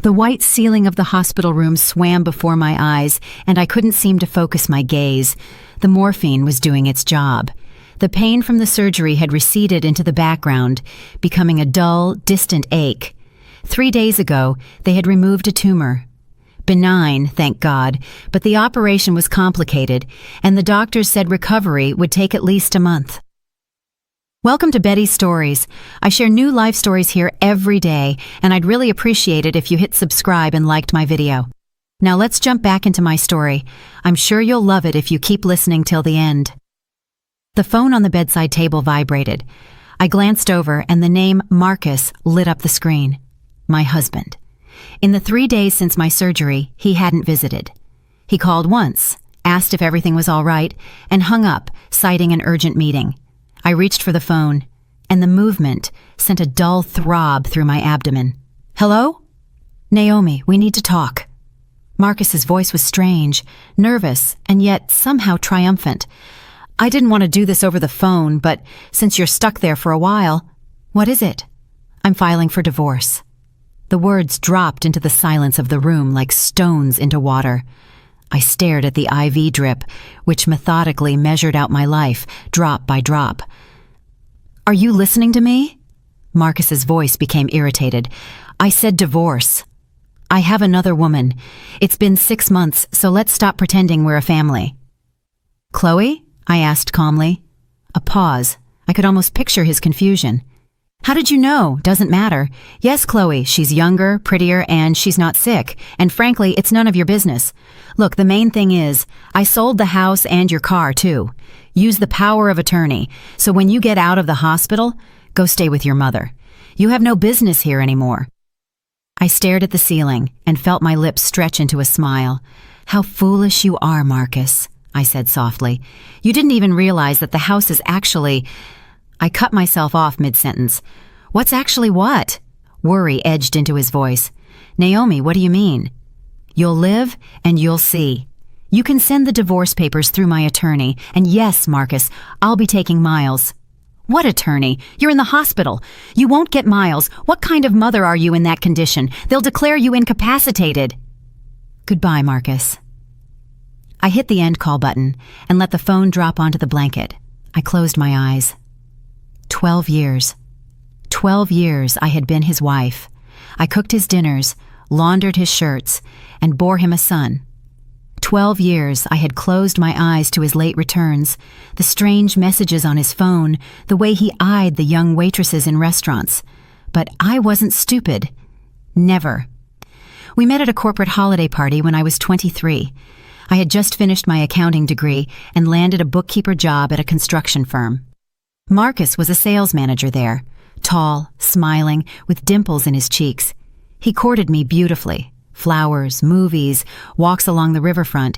The white ceiling of the hospital room swam before my eyes, and I couldn't seem to focus my gaze. The morphine was doing its job. The pain from the surgery had receded into the background, becoming a dull, distant ache. 3 days ago, they had removed a tumor. Benign, thank God, but the operation was complicated, and the doctors said recovery would take at least a month. Welcome to Betty's Stories. I share new life stories here every day, and I'd really appreciate it if you hit subscribe and liked my video. Now let's jump back into my story. I'm sure you'll love it if you keep listening till the end. The phone on the bedside table vibrated. I glanced over, and the name Marcus lit up the screen. My husband. In the 3 days since my surgery, he hadn't visited. He called once, asked if everything was all right, and hung up, citing an urgent meeting. I reached for the phone, and the movement sent a dull throb through my abdomen. Hello? Naomi, we need to talk. Marcus's voice was strange, nervous, and yet somehow triumphant. I didn't want to do this over the phone, but since you're stuck there for a while, what is it? I'm filing for divorce. The words dropped into the silence of the room like stones into water. I stared at the IV drip, which methodically measured out my life, drop by drop. Are you listening to me? Marcus's voice became irritated. I said divorce. I have another woman. It's been 6 months, so let's stop pretending we're a family. Chloe? I asked calmly. A pause. I could almost picture his confusion. How did you know? Doesn't matter. Yes, Chloe, she's younger, prettier, and she's not sick. And frankly, it's none of your business. Look, the main thing is, I sold the house and your car, too. Use the power of attorney. So when you get out of the hospital, go stay with your mother. You have no business here anymore. I stared at the ceiling and felt my lips stretch into a smile. How foolish you are, Marcus, I said softly. You didn't even realize that the house is actually... I cut myself off mid-sentence. What's actually what? Worry edged into his voice. Naomi, what do you mean? You'll live and you'll see. You can send the divorce papers through my attorney, and yes, Marcus, I'll be taking Miles. What attorney? You're in the hospital. You won't get Miles. What kind of mother are you in that condition? They'll declare you incapacitated. Goodbye, Marcus. I hit the end call button and let the phone drop onto the blanket. I closed my eyes. 12 years. 12 years I had been his wife. I cooked his dinners, laundered his shirts, and bore him a son. 12 years I had closed my eyes to his late returns, the strange messages on his phone, the way he eyed the young waitresses in restaurants. But I wasn't stupid. Never. We met at a corporate holiday party when I was 23. I had just finished my accounting degree and landed a bookkeeper job at a construction firm. Marcus was a sales manager there, tall, smiling, with dimples in his cheeks. He courted me beautifully. Flowers, movies, walks along the riverfront.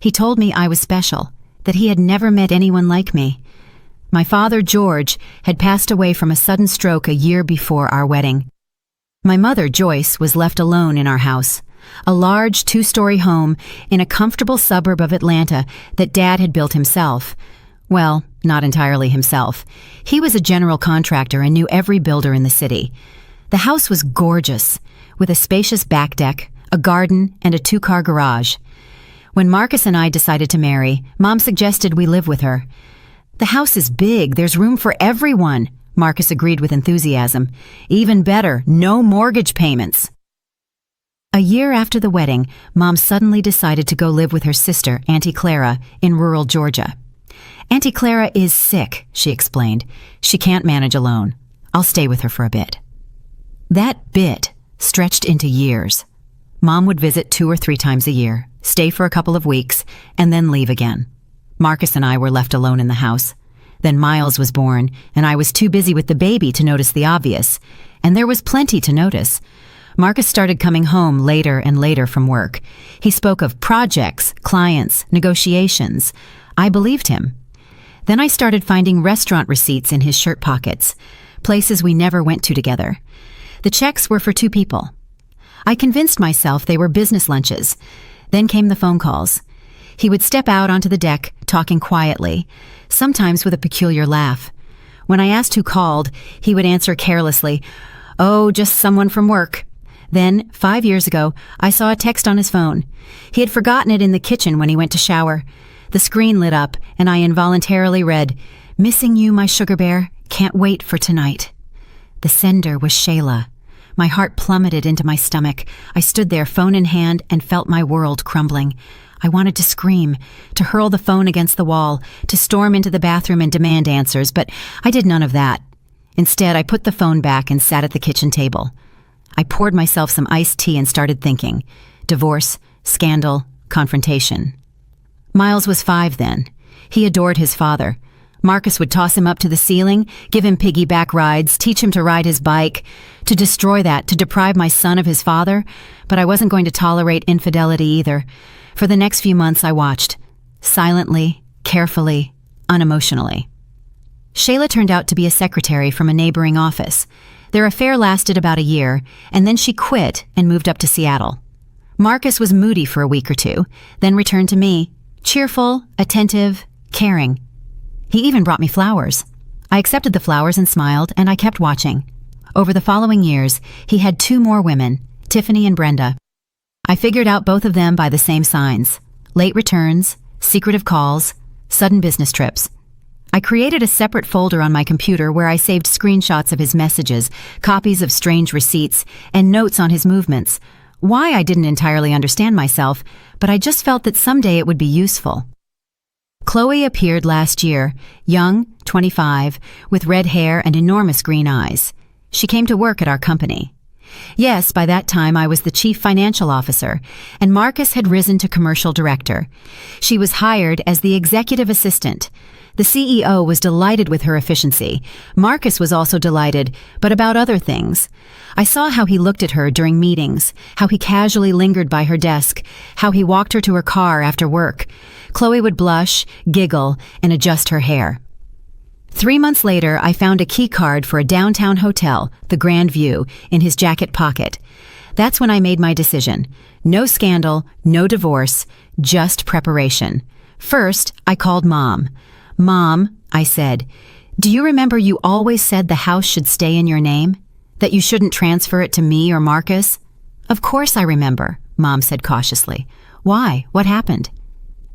He told me I was special, that he had never met anyone like me. My father, George, had passed away from a sudden stroke a year before our wedding. My mother, Joyce, was left alone in our house, a large 2-story home in a comfortable suburb of Atlanta that Dad had built himself. Well, not entirely himself. He was a general contractor and knew every builder in the city. The house was gorgeous, with a spacious back deck, a garden, and a 2-car garage. When Marcus and I decided to marry, Mom suggested we live with her. The house is big, there's room for everyone, Marcus agreed with enthusiasm. Even better, no mortgage payments. A year after the wedding, Mom suddenly decided to go live with her sister, Auntie Clara, in rural Georgia. Auntie Clara is sick, she explained. She can't manage alone. I'll stay with her for a bit. That bit stretched into years. Mom would visit 2 or 3 times a year, stay for a couple of weeks, and then leave again. Marcus and I were left alone in the house. Then Miles was born, and I was too busy with the baby to notice the obvious. And there was plenty to notice. Marcus started coming home later and later from work. He spoke of projects, clients, negotiations. I believed him. Then I started finding restaurant receipts in his shirt pockets, places we never went to together. The checks were for 2 people. I convinced myself they were business lunches. Then came the phone calls. He would step out onto the deck, talking quietly, sometimes with a peculiar laugh. When I asked who called, he would answer carelessly, "Oh, just someone from work." Then, 5 years ago, I saw a text on his phone. He had forgotten it in the kitchen when he went to shower. The screen lit up, and I involuntarily read, "Missing you, my sugar bear. Can't wait for tonight." The sender was Shayla. My heart plummeted into my stomach. I stood there, phone in hand, and felt my world crumbling. I wanted to scream, to hurl the phone against the wall, to storm into the bathroom and demand answers, but I did none of that. Instead, I put the phone back and sat at the kitchen table. I poured myself some iced tea and started thinking. Divorce, scandal, confrontation. Miles was 5 then. He adored his father. Marcus would toss him up to the ceiling, give him piggyback rides, teach him to ride his bike. To destroy that, to deprive my son of his father, but I wasn't going to tolerate infidelity either. For the next few months I watched, silently, carefully, unemotionally. Shayla turned out to be a secretary from a neighboring office. Their affair lasted about a year, and then she quit and moved up to Seattle. Marcus was moody for a week or two, then returned to me, cheerful, attentive, caring. He even brought me flowers. I accepted the flowers and smiled, and I kept watching. Over the following years, he had 2 more women, Tiffany and Brenda. I figured out both of them by the same signs: late returns, secretive calls, sudden business trips. I created a separate folder on my computer where I saved screenshots of his messages, copies of strange receipts, and notes on his movements. Why, I didn't entirely understand myself, but I just felt that someday it would be useful. Chloe appeared last year, young, 25, with red hair and enormous green eyes. She came to work at our company. Yes, by that time I was the chief financial officer, and Marcus had risen to commercial director. She was hired as the executive assistant. The CEO was delighted with her efficiency. Marcus was also delighted, but about other things. I saw how he looked at her during meetings, how he casually lingered by her desk, how he walked her to her car after work. Chloe would blush, giggle, and adjust her hair. 3 months later, I found a key card for a downtown hotel, the Grand View, in his jacket pocket. That's when I made my decision. No scandal, no divorce, just preparation. First, I called Mom. "Mom," I said, "do you remember you always said the house should stay in your name? That you shouldn't transfer it to me or Marcus?" "Of course I remember," Mom said cautiously. "Why? What happened?"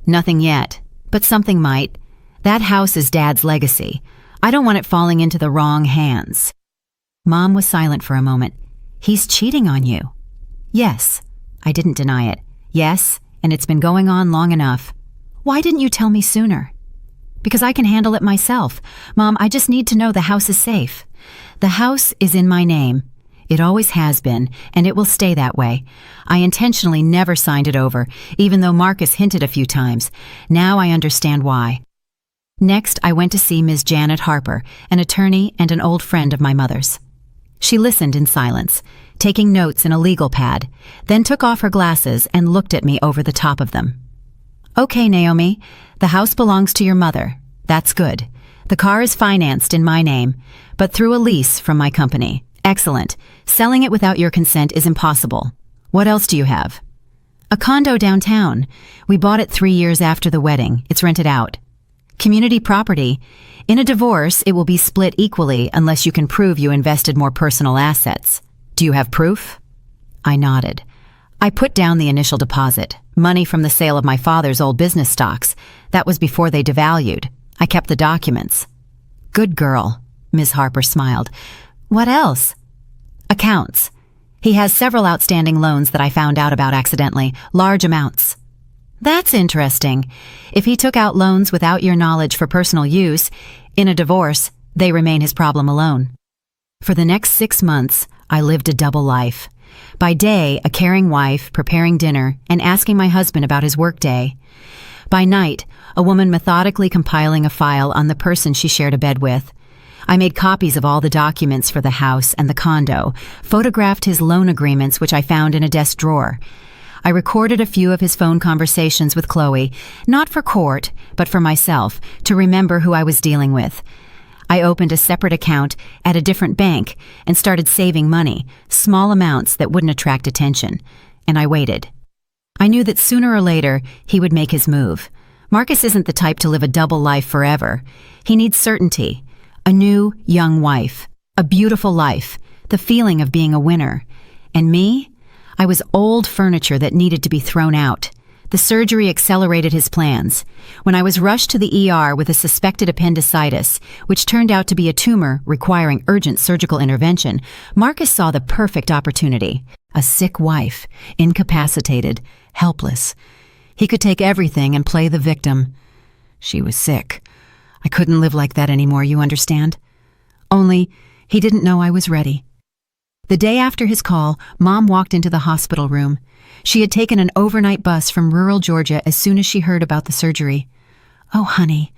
"Nothing yet, but something might. That house is Dad's legacy. I don't want it falling into the wrong hands." Mom was silent for a moment. "He's cheating on you." "Yes." I didn't deny it. "Yes, and it's been going on long enough." "Why didn't you tell me sooner?" "Because I can handle it myself. Mom, I just need to know the house is safe." "The house is in my name. It always has been, and it will stay that way. I intentionally never signed it over, even though Marcus hinted a few times. Now I understand why." Next, I went to see Ms. Janet Harper, an attorney and an old friend of my mother's. She listened in silence, taking notes in a legal pad, then took off her glasses and looked at me over the top of them. "Okay, Naomi, the house belongs to your mother. That's good. The car is financed in my name, but through a lease from my company. Excellent. Selling it without your consent is impossible. What else do you have?" "A condo downtown. We bought it 3 years after the wedding. It's rented out." "Community property. In a divorce, it will be split equally unless you can prove you invested more personal assets. Do you have proof?" I nodded. "I put down the initial deposit, money from the sale of my father's old business stocks. That was before they devalued. I kept the documents." "Good girl," Ms. Harper smiled. "What else?" "Accounts. He has several outstanding loans that I found out about accidentally, large amounts." "That's interesting. If he took out loans without your knowledge for personal use, in a divorce, they remain his problem alone." For the next 6 months, I lived a double life. By day, a caring wife, preparing dinner, and asking my husband about his workday. By night, a woman methodically compiling a file on the person she shared a bed with. I made copies of all the documents for the house and the condo, photographed his loan agreements, which I found in a desk drawer. I recorded a few of his phone conversations with Chloe, not for court, but for myself, to remember who I was dealing with. I opened a separate account at a different bank and started saving money, small amounts that wouldn't attract attention, and I waited. I knew that sooner or later he would make his move. Marcus isn't the type to live a double life forever. He needs certainty, a new, young wife, a beautiful life, the feeling of being a winner. And me? I was old furniture that needed to be thrown out. The surgery accelerated his plans. When I was rushed to the ER with a suspected appendicitis, which turned out to be a tumor requiring urgent surgical intervention, Marcus saw the perfect opportunity. A sick wife, incapacitated, helpless. He could take everything and play the victim. She was sick. I couldn't live like that anymore, you understand? Only, he didn't know I was ready. The day after his call, Mom walked into the hospital room. She had taken an overnight bus from rural Georgia as soon as she heard about the surgery. "Oh, honey."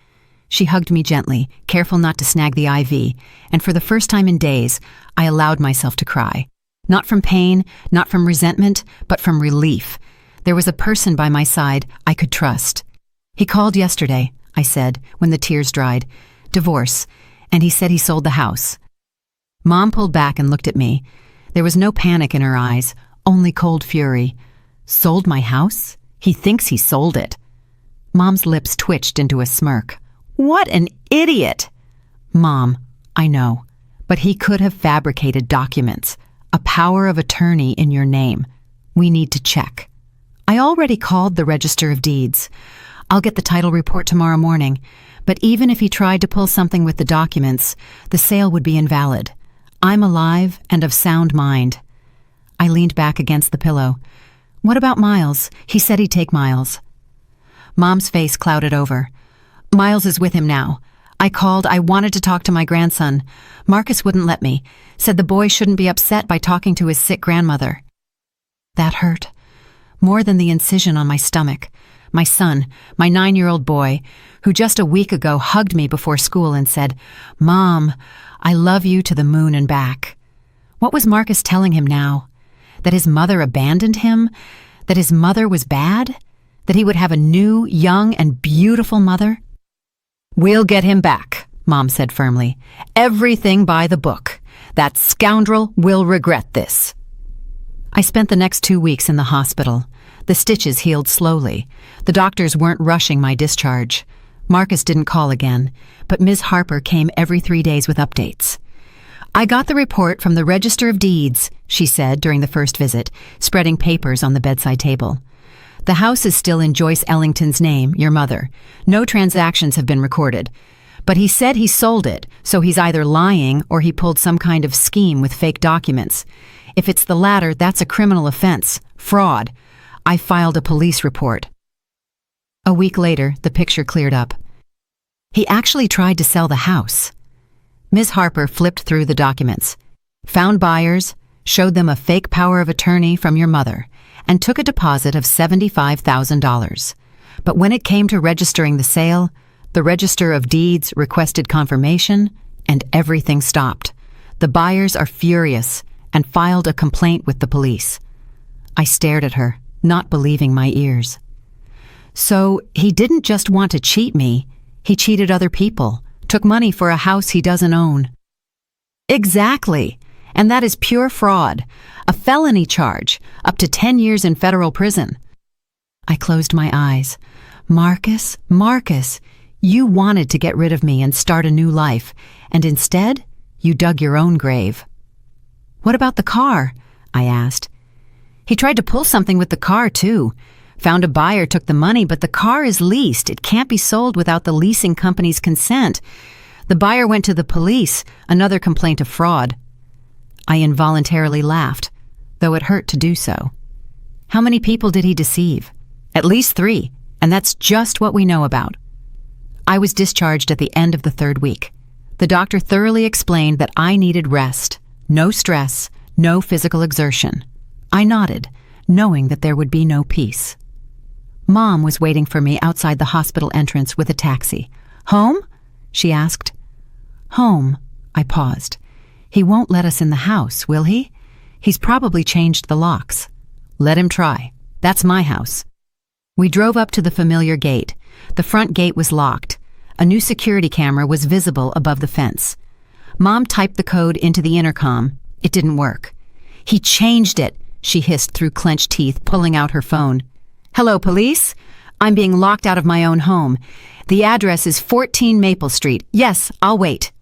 She hugged me gently, careful not to snag the IV, and for the first time in days, I allowed myself to cry. Not from pain, not from resentment, but from relief. There was a person by my side I could trust. "He called yesterday," I said, when the tears dried. "Divorce, and he said he sold the house." Mom pulled back and looked at me. There was no panic in her eyes, only cold fury. "Sold my house? He thinks he sold it." Mom's lips twitched into a smirk. "What an idiot!" "Mom, I know, but he could have fabricated documents, a power of attorney in your name. We need to check." "I already called the Register of Deeds. I'll get the title report tomorrow morning, but even if he tried to pull something with the documents, the sale would be invalid. I'm alive and of sound mind." I leaned back against the pillow. "What about Miles? He said he'd take Miles." Mom's face clouded over. "Miles is with him now. I called. I wanted to talk to my grandson. Marcus wouldn't let me. Said the boy shouldn't be upset by talking to his sick grandmother." That hurt. More than the incision on my stomach. My son, my 9-year-old boy, who just a week ago hugged me before school and said, "Mom, I love you to the moon and back." What was Marcus telling him now? That his mother abandoned him? That his mother was bad? That he would have a new, young, and beautiful mother? "We'll get him back," Mom said firmly. "Everything by the book. That scoundrel will regret this." I spent the next 2 weeks in the hospital. The stitches healed slowly. The doctors weren't rushing my discharge. Marcus didn't call again, but Ms. Harper came every 3 days with updates. "I got the report from the Register of Deeds," she said during the first visit, spreading papers on the bedside table. "The house is still in Joyce Ellington's name, your mother. No transactions have been recorded. But he said he sold it, so he's either lying or he pulled some kind of scheme with fake documents. If it's the latter, that's a criminal offense. Fraud. I filed a police report." A week later, the picture cleared up. He actually tried to sell the house. Ms. Harper flipped through the documents, found buyers, showed them a fake power of attorney from your mother, and took a deposit of $75,000. But when it came to registering the sale, the Register of Deeds requested confirmation, and everything stopped. The buyers are furious and filed a complaint with the police. I stared at her, not believing my ears. "So he didn't just want to cheat me, he cheated other people, took money for a house he doesn't own." "Exactly, and that is pure fraud, a felony charge, up to 10 years in federal prison." I closed my eyes. "Marcus, Marcus, you wanted to get rid of me and start a new life, and instead, you dug your own grave." "What about the car?" I asked. "He tried to pull something with the car, too. Found a buyer, took the money, but the car is leased. It can't be sold without the leasing company's consent. The buyer went to the police, another complaint of fraud." I involuntarily laughed, though it hurt to do so. "How many people did he deceive?" "At least 3, and that's just what we know about." I was discharged at the end of the 3rd week. The doctor thoroughly explained that I needed rest, no stress, no physical exertion. I nodded, knowing that there would be no peace. Mom was waiting for me outside the hospital entrance with a taxi. "Home?" she asked. "Home," I paused. "He won't let us in the house, will he? He's probably changed the locks." "Let him try. That's my house." We drove up to the familiar gate. The front gate was locked. A new security camera was visible above the fence. Mom typed the code into the intercom. It didn't work. "He changed it," she hissed through clenched teeth, pulling out her phone. "Hello, police? I'm being locked out of my own home. The address is 14 Maple Street. Yes, I'll wait."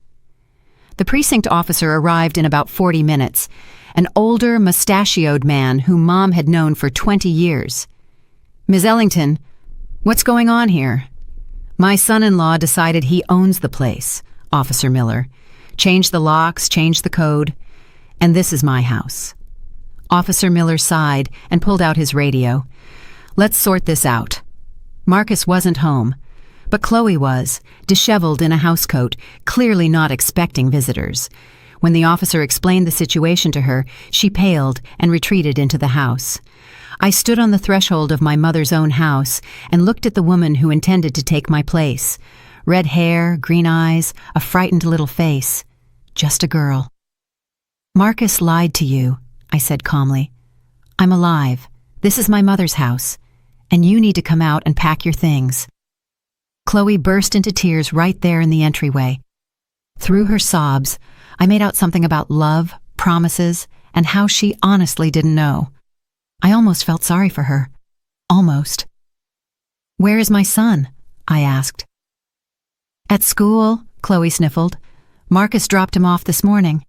The precinct officer arrived in about 40 minutes, an older, mustachioed man whom Mom had known for 20 years. "Ms. Ellington, what's going on here?" "My son-in-law decided he owns the place, Officer Miller. Changed the locks, changed the code, and this is my house." Officer Miller sighed and pulled out his radio. "Let's sort this out." Marcus wasn't home, but Chloe was, disheveled in a housecoat, clearly not expecting visitors. When the officer explained the situation to her, she paled and retreated into the house. I stood on the threshold of my mother's own house and looked at the woman who intended to take my place. Red hair, green eyes, a frightened little face. Just a girl. "Marcus lied to you," I said calmly. "I'm alive. This is my mother's house, and you need to come out and pack your things." Chloe burst into tears right there in the entryway. Through her sobs, I made out something about love, promises, and how she honestly didn't know. I almost felt sorry for her. Almost. "Where is my son?" I asked. "At school," Chloe sniffled. "Marcus dropped him off this morning."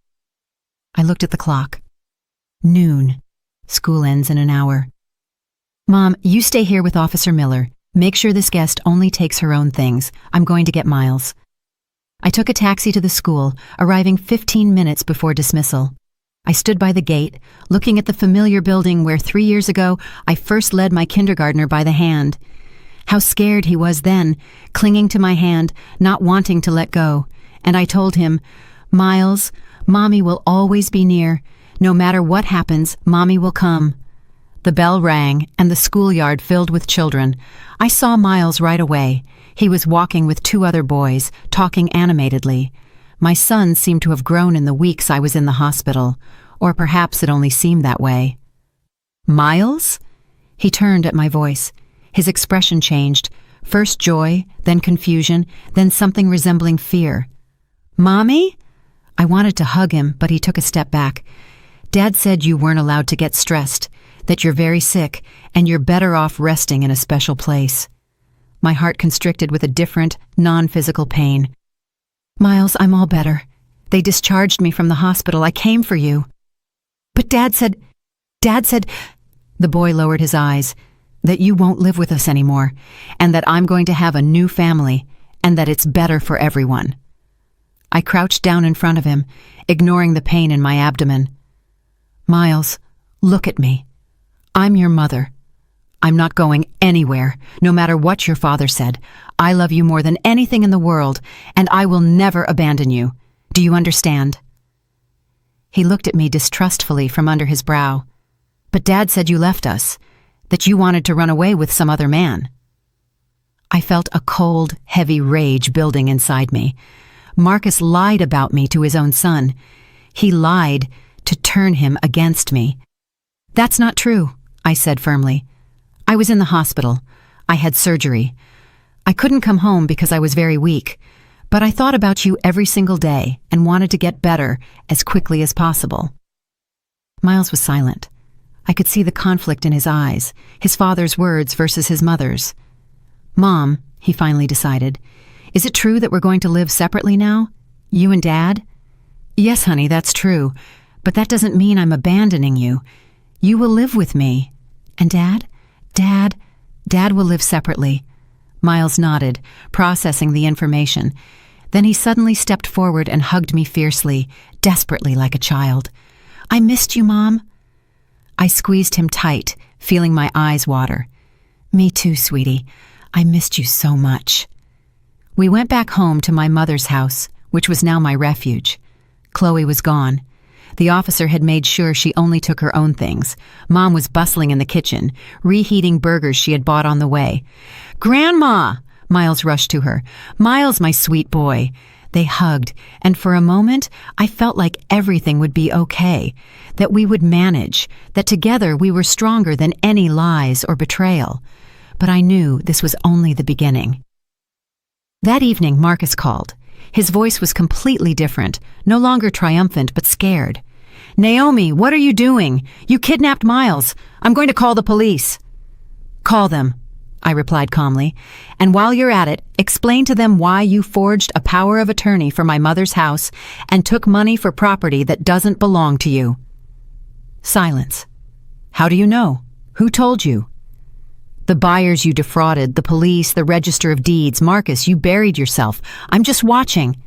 I looked at the clock. Noon. School ends in an hour. "Mom, you stay here with Officer Miller. Make sure this guest only takes her own things. I'm going to get Miles." I took a taxi to the school, arriving 15 minutes before dismissal. I stood by the gate, looking at the familiar building where 3 years ago I first led my kindergartner by the hand. How scared he was then, clinging to my hand, not wanting to let go. And I told him, "Miles, Mommy will always be near. No matter what happens, Mommy will come." The bell rang, and the schoolyard filled with children. I saw Miles right away. He was walking with 2 other boys, talking animatedly. My son seemed to have grown in the weeks I was in the hospital, or perhaps it only seemed that way. "Miles?" He turned at my voice. His expression changed, first joy, then confusion, then something resembling fear. "Mommy?" I wanted to hug him, but he took a step back. "Dad said you weren't allowed to get stressed, that you're very sick, and you're better off resting in a special place." My heart constricted with a different, non-physical pain. "Miles, I'm all better. They discharged me from the hospital. I came for you." "But Dad said, the boy lowered his eyes, "that you won't live with us anymore, and that I'm going to have a new family, and that it's better for everyone." I crouched down in front of him, ignoring the pain in my abdomen. "Miles, look at me. I'm your mother. I'm not going anywhere, no matter what your father said. I love you more than anything in the world, and I will never abandon you. Do you understand?" He looked at me distrustfully from under his brow. "But Dad said you left us, that you wanted to run away with some other man." I felt a cold, heavy rage building inside me. Marcus lied about me to his own son. He lied to turn him against me. "That's not true," I said firmly. "I was in the hospital. I had surgery. I couldn't come home because I was very weak, but I thought about you every single day and wanted to get better as quickly as possible." Miles was silent. I could see the conflict in his eyes, his father's words versus his mother's. "Mom," he finally decided, "is it true that we're going to live separately now? You and Dad?" "Yes, honey, that's true, but that doesn't mean I'm abandoning you. You will live with me. And Dad? Dad will live separately." Miles nodded, processing the information. Then he suddenly stepped forward and hugged me fiercely, desperately like a child. "I missed you, Mom." I squeezed him tight, feeling my eyes water. "Me too, sweetie. I missed you so much." We went back home to my mother's house, which was now my refuge. Chloe was gone. The officer had made sure she only took her own things. Mom was bustling in the kitchen, reheating burgers she had bought on the way. "Grandma!" Miles rushed to her. "Miles, my sweet boy." They hugged, and for a moment, I felt like everything would be okay, that we would manage, that together we were stronger than any lies or betrayal. But I knew this was only the beginning. That evening, Marcus called. His voice was completely different, no longer triumphant, but scared. "Naomi, what are you doing? You kidnapped Miles. I'm going to call the police." "Call them," I replied calmly. "And while you're at it, explain to them why you forged a power of attorney for my mother's house and took money for property that doesn't belong to you." Silence. How do you know? Who told you? The buyers you defrauded, the police, the register of deeds. Marcus, you buried yourself. I'm just watching.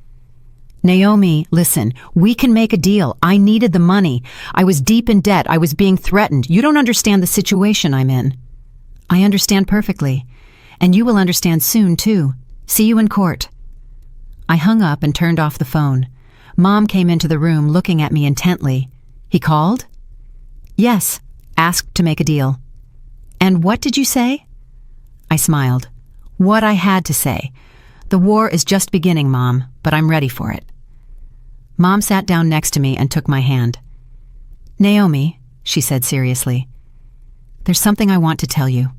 Naomi, listen, we can make a deal. I needed the money. I was deep in debt. I was being threatened. You don't understand the situation I'm in. I understand perfectly. And you will understand soon, too. See you in court. I hung up and turned off the phone. Mom came into the room looking at me intently. He called? Yes, asked to make a deal. And what did you say? I smiled. What I had to say. The war is just beginning, Mom, but I'm ready for it. Mom sat down next to me and took my hand. Naomi, she said seriously, there's something I want to tell you.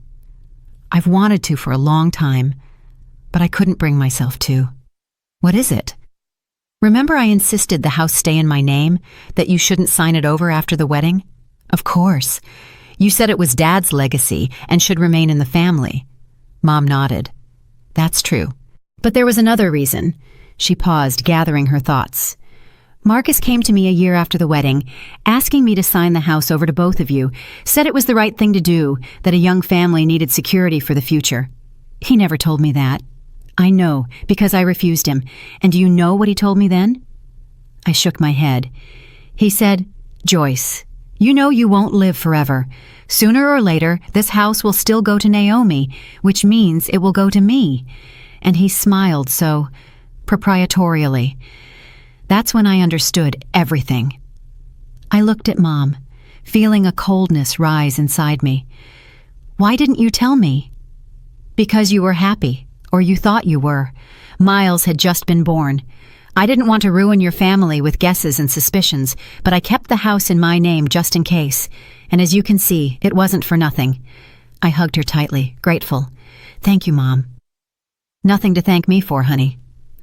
I've wanted to for a long time, but I couldn't bring myself to. What is it? Remember I insisted the house stay in my name, that you shouldn't sign it over after the wedding? Of course. You said it was Dad's legacy and should remain in the family. Mom nodded. That's true. But there was another reason. She paused, gathering her thoughts. Marcus came to me a year after the wedding, asking me to sign the house over to both of you, said it was the right thing to do, that a young family needed security for the future. He never told me that. I know, because I refused him. And do you know what he told me then? I shook my head. He said, Joyce, you know you won't live forever. Sooner or later, this house will still go to Naomi, which means it will go to me. And he smiled so proprietorially. That's when I understood everything. I looked at Mom, feeling a coldness rise inside me. Why didn't you tell me? Because you were happy, or you thought you were. Miles had just been born. I didn't want to ruin your family with guesses and suspicions, but I kept the house in my name just in case. And as you can see, it wasn't for nothing. I hugged her tightly, grateful. Thank you, Mom. Nothing to thank me for, honey.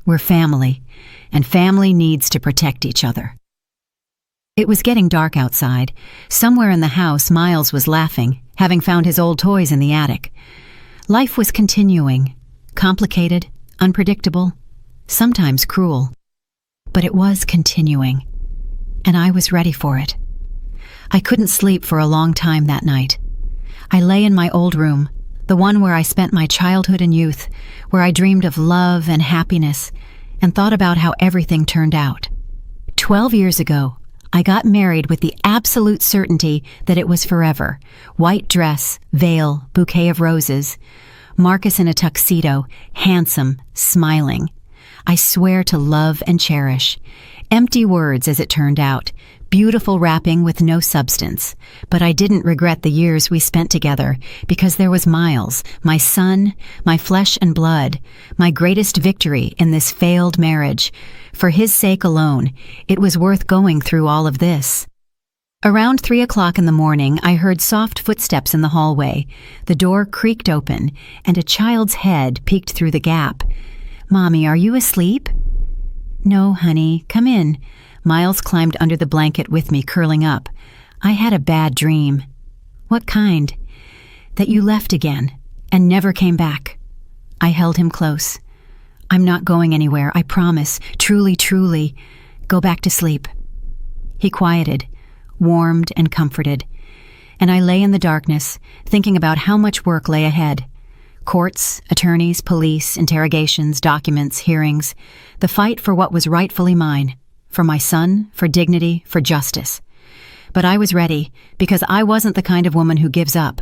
We're family, and family needs to protect each other. It was getting dark outside. Somewhere in the house, Miles was laughing, having found his old toys in the attic. Life was continuing, complicated, unpredictable, sometimes cruel. But it was continuing, and I was ready for it. I couldn't sleep for a long time that night. I lay in my old room, the one where I spent my childhood and youth, where I dreamed of love and happiness, and thought about how everything turned out. 12 years ago, I got married with the absolute certainty that it was forever. White dress, veil, bouquet of roses. Marcus in a tuxedo, handsome, smiling. I swear to love and cherish. Empty words, as it turned out. Beautiful wrapping with no substance. But I didn't regret the years we spent together, because there was Miles, my son, my flesh and blood, my greatest victory in this failed marriage. For his sake alone, it was worth going through all of this. Around 3 o'clock in the morning, I heard soft footsteps in the hallway. The door creaked open, and a child's head peeked through the gap. Mommy, are you asleep? No, honey, come in. Miles climbed under the blanket with me, curling up. I had a bad dream. What kind? That you left again, and never came back. I held him close. I'm not going anywhere, I promise. Truly, truly. Go back to sleep. He quieted, warmed and comforted. And I lay in the darkness, thinking about how much work lay ahead. Courts, attorneys, police, interrogations, documents, hearings. The fight for what was rightfully mine. For my son, for dignity, for justice. But I was ready, because I wasn't the kind of woman who gives up.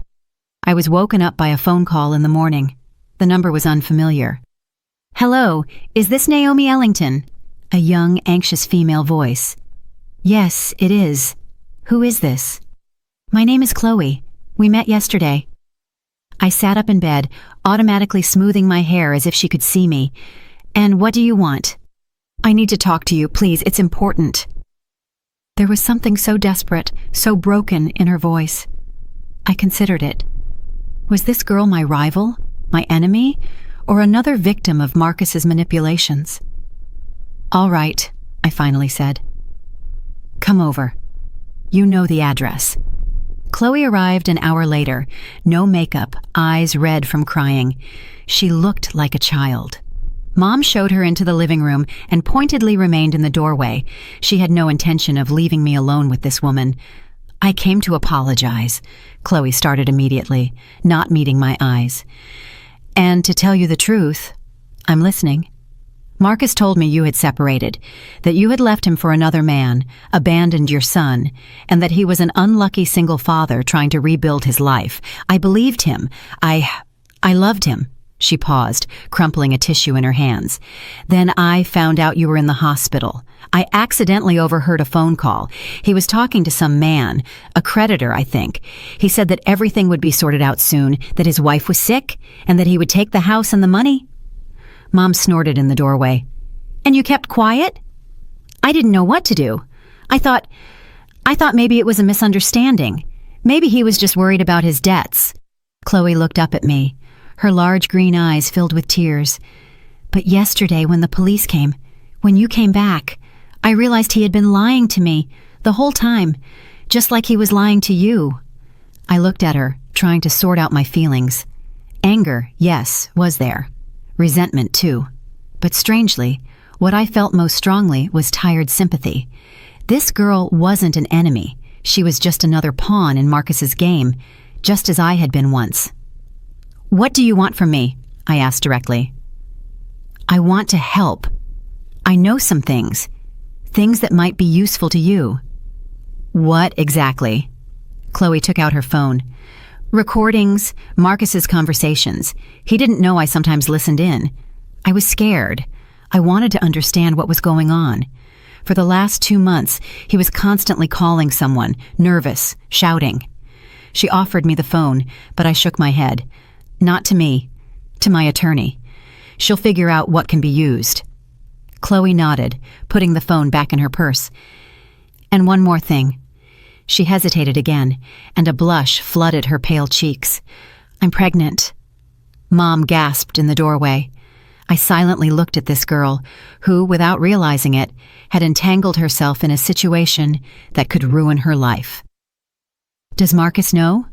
I was woken up by a phone call in the morning. The number was unfamiliar. Hello, is this Naomi Ellington? A young, anxious female voice. Yes, it is. Who is this? My name is Chloe. We met yesterday. I sat up in bed, automatically smoothing my hair as if she could see me. And what do you want? I need to talk to you, please. It's important. There was something so desperate, so broken in her voice. I considered it. Was this girl my rival, my enemy, or another victim of Marcus's manipulations? All right, I finally said. Come over. You know the address. Chloe arrived an hour later, no makeup, eyes red from crying. She looked like a child. Mom showed her into the living room and pointedly remained in the doorway. She had no intention of leaving me alone with this woman. I came to apologize, Chloe started immediately, not meeting my eyes. And to tell you the truth, I'm listening. Marcus told me you had separated, that you had left him for another man, abandoned your son, and that he was an unlucky single father trying to rebuild his life. I believed him. I loved him. She paused, crumpling a tissue in her hands. Then I found out you were in the hospital. I accidentally overheard a phone call. He was talking to some man, a creditor, I think. He said that everything would be sorted out soon, that his wife was sick, and that he would take the house and the money. Mom snorted in the doorway. And you kept quiet? I didn't know what to do. I thought maybe it was a misunderstanding. Maybe he was just worried about his debts. Chloe looked up at me, her large green eyes filled with tears. But yesterday when the police came, when you came back, I realized he had been lying to me the whole time, just like he was lying to you. I looked at her, trying to sort out my feelings. Anger, yes, was there. Resentment, too. But strangely, what I felt most strongly was tired sympathy. This girl wasn't an enemy. She was just another pawn in Marcus's game, just as I had been once. What do you want from me? I asked directly. I want to help. I know some things that might be useful to you. What exactly? Chloe took out her phone. Recordings, Marcus's conversations. He didn't know I sometimes listened in. I was scared. I wanted to understand what was going on. For the last 2 months, he was constantly calling someone, nervous, shouting. She offered me the phone, but I shook my head. Not to me, to my attorney. She'll figure out what can be used. Chloe nodded, putting the phone back in her purse. And one more thing. She hesitated again, and a blush flooded her pale cheeks. I'm pregnant. Mom gasped in the doorway. I silently looked at this girl, who, without realizing it, had entangled herself in a situation that could ruin her life. Does Marcus know?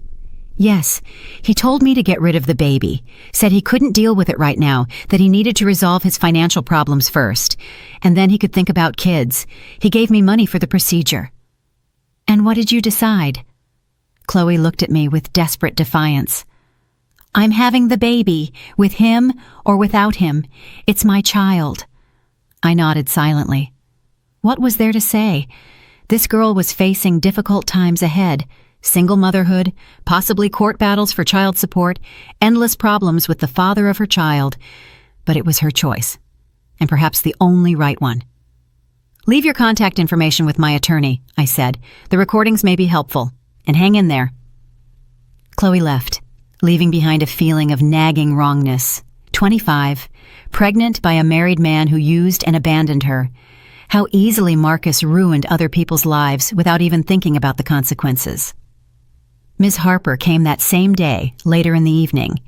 Yes, he told me to get rid of the baby, said he couldn't deal with it right now, that he needed to resolve his financial problems first, and then he could think about kids. He gave me money for the procedure. And what did you decide? Chloe looked at me with desperate defiance. I'm having the baby, with him or without him. It's my child. I nodded silently. What was there to say? This girl was facing difficult times ahead. Single motherhood, possibly court battles for child support, endless problems with the father of her child. But it was her choice, and perhaps the only right one. Leave your contact information with my attorney, I said. The recordings may be helpful, and hang in there. Chloe left, leaving behind a feeling of nagging wrongness. 25, pregnant by a married man who used and abandoned her. How easily Marcus ruined other people's lives without even thinking about the consequences. Ms. Harper came that same day, later in the evening.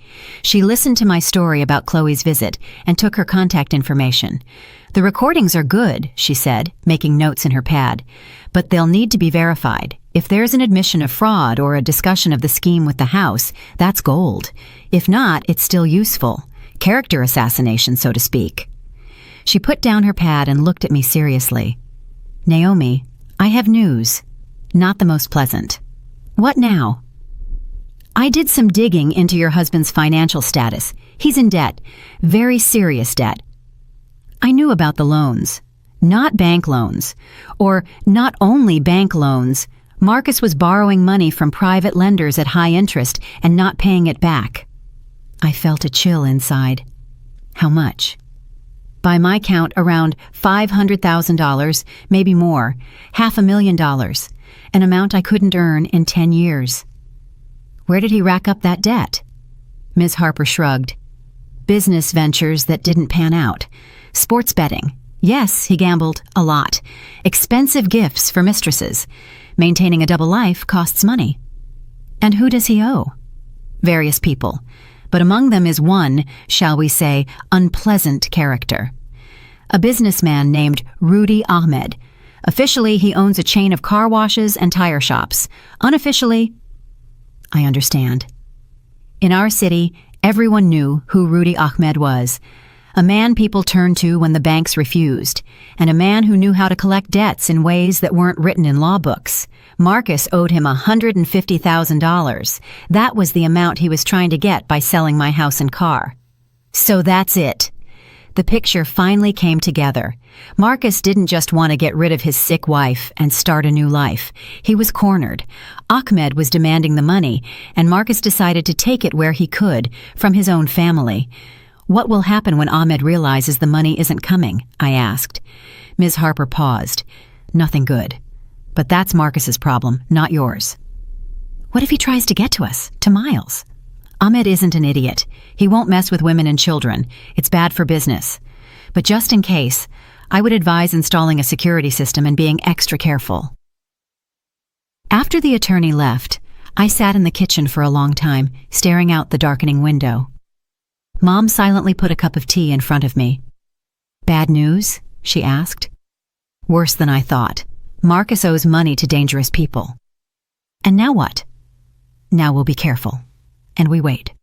She listened to my story about Chloe's visit and took her contact information. The recordings are good, she said, making notes in her pad, but they'll need to be verified. If there's an admission of fraud or a discussion of the scheme with the house, that's gold. If not, it's still useful. Character assassination, so to speak. She put down her pad and looked at me seriously. Naomi, I have news. Not the most pleasant. What now? I did some digging into your husband's financial status. He's in debt. Very serious debt. I knew about the loans. Not bank loans. Or not only bank loans. Marcus was borrowing money from private lenders at high interest and not paying it back. I felt a chill inside. How much? By my count, around $500,000, maybe more. $500,000. An amount I couldn't earn in 10 years. Where did he rack up that debt? Ms. Harper shrugged. Business ventures that didn't pan out. Sports betting. Yes, he gambled a lot. Expensive gifts for mistresses. Maintaining a double life costs money. And who does he owe? Various people. But among them is one, shall we say, unpleasant character. A businessman named Rudy Ahmed. Officially, he owns a chain of car washes and tire shops. Unofficially, I understand. In our city, everyone knew who Rudy Ahmed was. a man people turned to when the banks refused, and a man who knew how to collect debts in ways that weren't written in law books. Marcus owed him $150,000. That was the amount he was trying to get by selling my house and car. So that's it. The picture finally came together. Marcus didn't just want to get rid of his sick wife and start a new life. He was cornered. Ahmed was demanding the money, and Marcus decided to take it where he could, from his own family. What will happen when Ahmed realizes the money isn't coming? I asked. Ms. Harper paused. Nothing good. But that's Marcus's problem, not yours. What if he tries to get to us, to Miles? Ahmed isn't an idiot. He won't mess with women and children. It's bad for business. But just in case, I would advise installing a security system and being extra careful. After the attorney left, I sat in the kitchen for a long time, staring out the darkening window. Mom silently put a cup of tea in front of me. Bad news? She asked. Worse than I thought. Marcus owes money to dangerous people. And now what? Now we'll be careful. And we wait.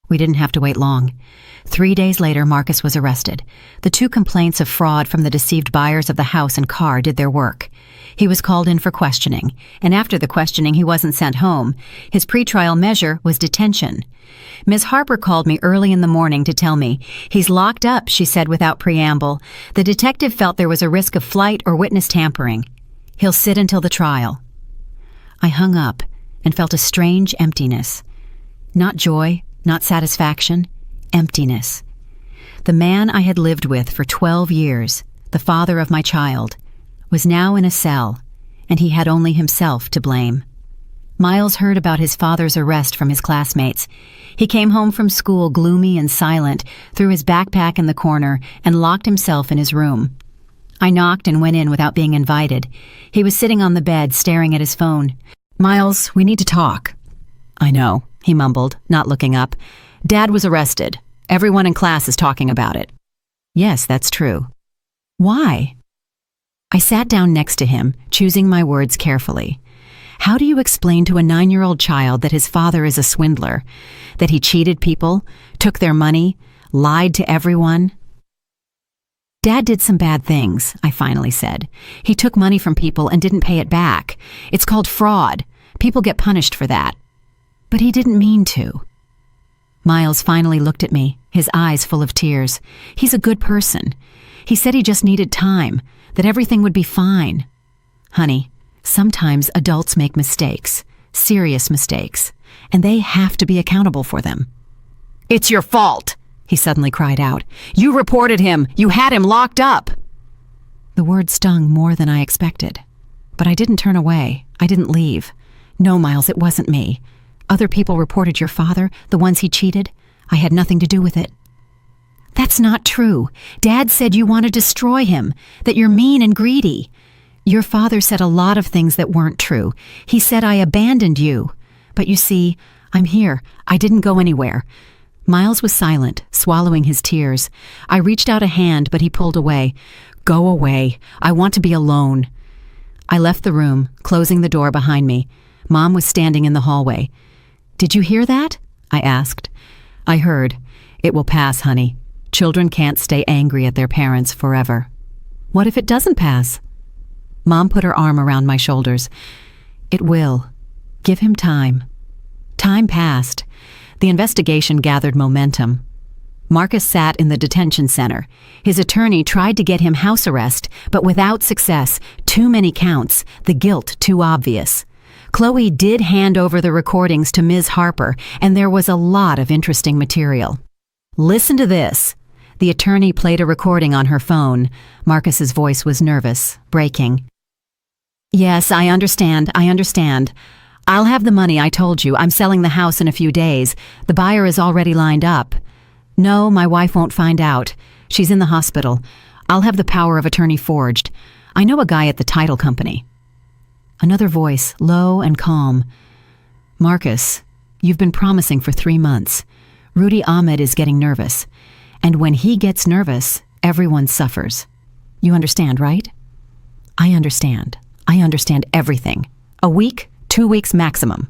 We didn't have to wait long. 3 days later, Marcus was arrested. The 2 complaints of fraud from the deceived buyers of the house and car did their work. He was called in for questioning, and after the questioning, he wasn't sent home. His pretrial measure was detention. Ms. Harper called me early in the morning to tell me. He's locked up, she said without preamble. The detective felt there was a risk of flight or witness tampering. He'll sit until the trial. I hung up and felt a strange emptiness. Not joy, not satisfaction, emptiness. The man I had lived with for 12 years, the father of my child, was now in a cell, and he had only himself to blame. Miles heard about his father's arrest from his classmates. He came home from school gloomy and silent, threw his backpack in the corner, and locked himself in his room. I knocked and went in without being invited. He was sitting on the bed, staring at his phone. Miles, we need to talk. I know, he mumbled, not looking up. Dad was arrested. Everyone in class is talking about it. Yes, that's true. Why? I sat down next to him, choosing my words carefully. How do you explain to a 9-year-old child that his father is a swindler, that he cheated people, took their money, lied to everyone? Dad did some bad things, I finally said. He took money from people and didn't pay it back. It's called fraud. People get punished for that. But he didn't mean to. Miles finally looked at me, his eyes full of tears. He's a good person. He said he just needed time, that everything would be fine. Honey, sometimes adults make mistakes, serious mistakes, and they have to be accountable for them. It's your fault, he suddenly cried out. You reported him. You had him locked up. The word stung more than I expected. But I didn't turn away. I didn't leave. No, Miles, it wasn't me. Other people reported your father, the ones he cheated. I had nothing to do with it. That's not true. Dad said you want to destroy him, that you're mean and greedy. Your father said a lot of things that weren't true. He said I abandoned you. But you see, I'm here. I didn't go anywhere. Miles was silent, swallowing his tears. I reached out a hand, but he pulled away. Go away. I want to be alone. I left the room, closing the door behind me. Mom was standing in the hallway. Did you hear that? I asked. I heard. It will pass, honey. Children can't stay angry at their parents forever. What if it doesn't pass? Mom put her arm around my shoulders. It will. Give him time. Time passed. The investigation gathered momentum. Marcus sat in the detention center. His attorney tried to get him house arrest, but without success. Too many counts, the guilt too obvious. Chloe did hand over the recordings to Ms. Harper, and there was a lot of interesting material. Listen to this. The attorney played a recording on her phone. Marcus's voice was nervous, breaking. Yes, I understand. I'll have the money, I told you. I'm selling the house in a few days. The buyer is already lined up. No, my wife won't find out. She's in the hospital. I'll have the power of attorney forged. I know a guy at the title company. Another voice, low and calm. Marcus, you've been promising for 3 months. Rudy Ahmed is getting nervous. And when he gets nervous, everyone suffers. You understand, right? I understand. I understand everything. A week, 2 weeks maximum.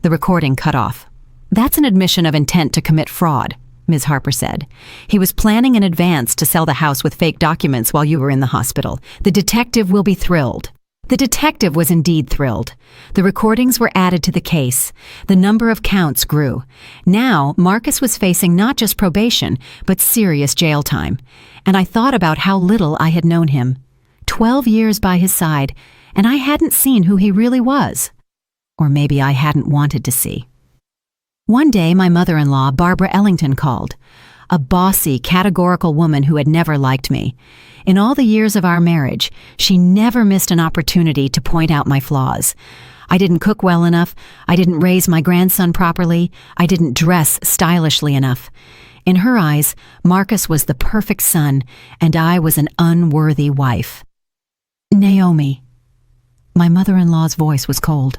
The recording cut off. That's an admission of intent to commit fraud. Ms. Harper said. "He was planning in advance to sell the house with fake documents while you were in the hospital. The detective will be thrilled." The detective was indeed thrilled. The recordings were added to the case. The number of counts grew. Now, Marcus was facing not just probation, but serious jail time. And I thought about how little I had known him. 12 years by his side, and I hadn't seen who he really was. Or maybe I hadn't wanted to see. One day, my mother-in-law, Barbara Ellington, called. A bossy, categorical woman who had never liked me. In all the years of our marriage, she never missed an opportunity to point out my flaws. I didn't cook well enough, I didn't raise my grandson properly, I didn't dress stylishly enough. In her eyes, Marcus was the perfect son, and I was an unworthy wife. "Naomi." My mother-in-law's voice was cold.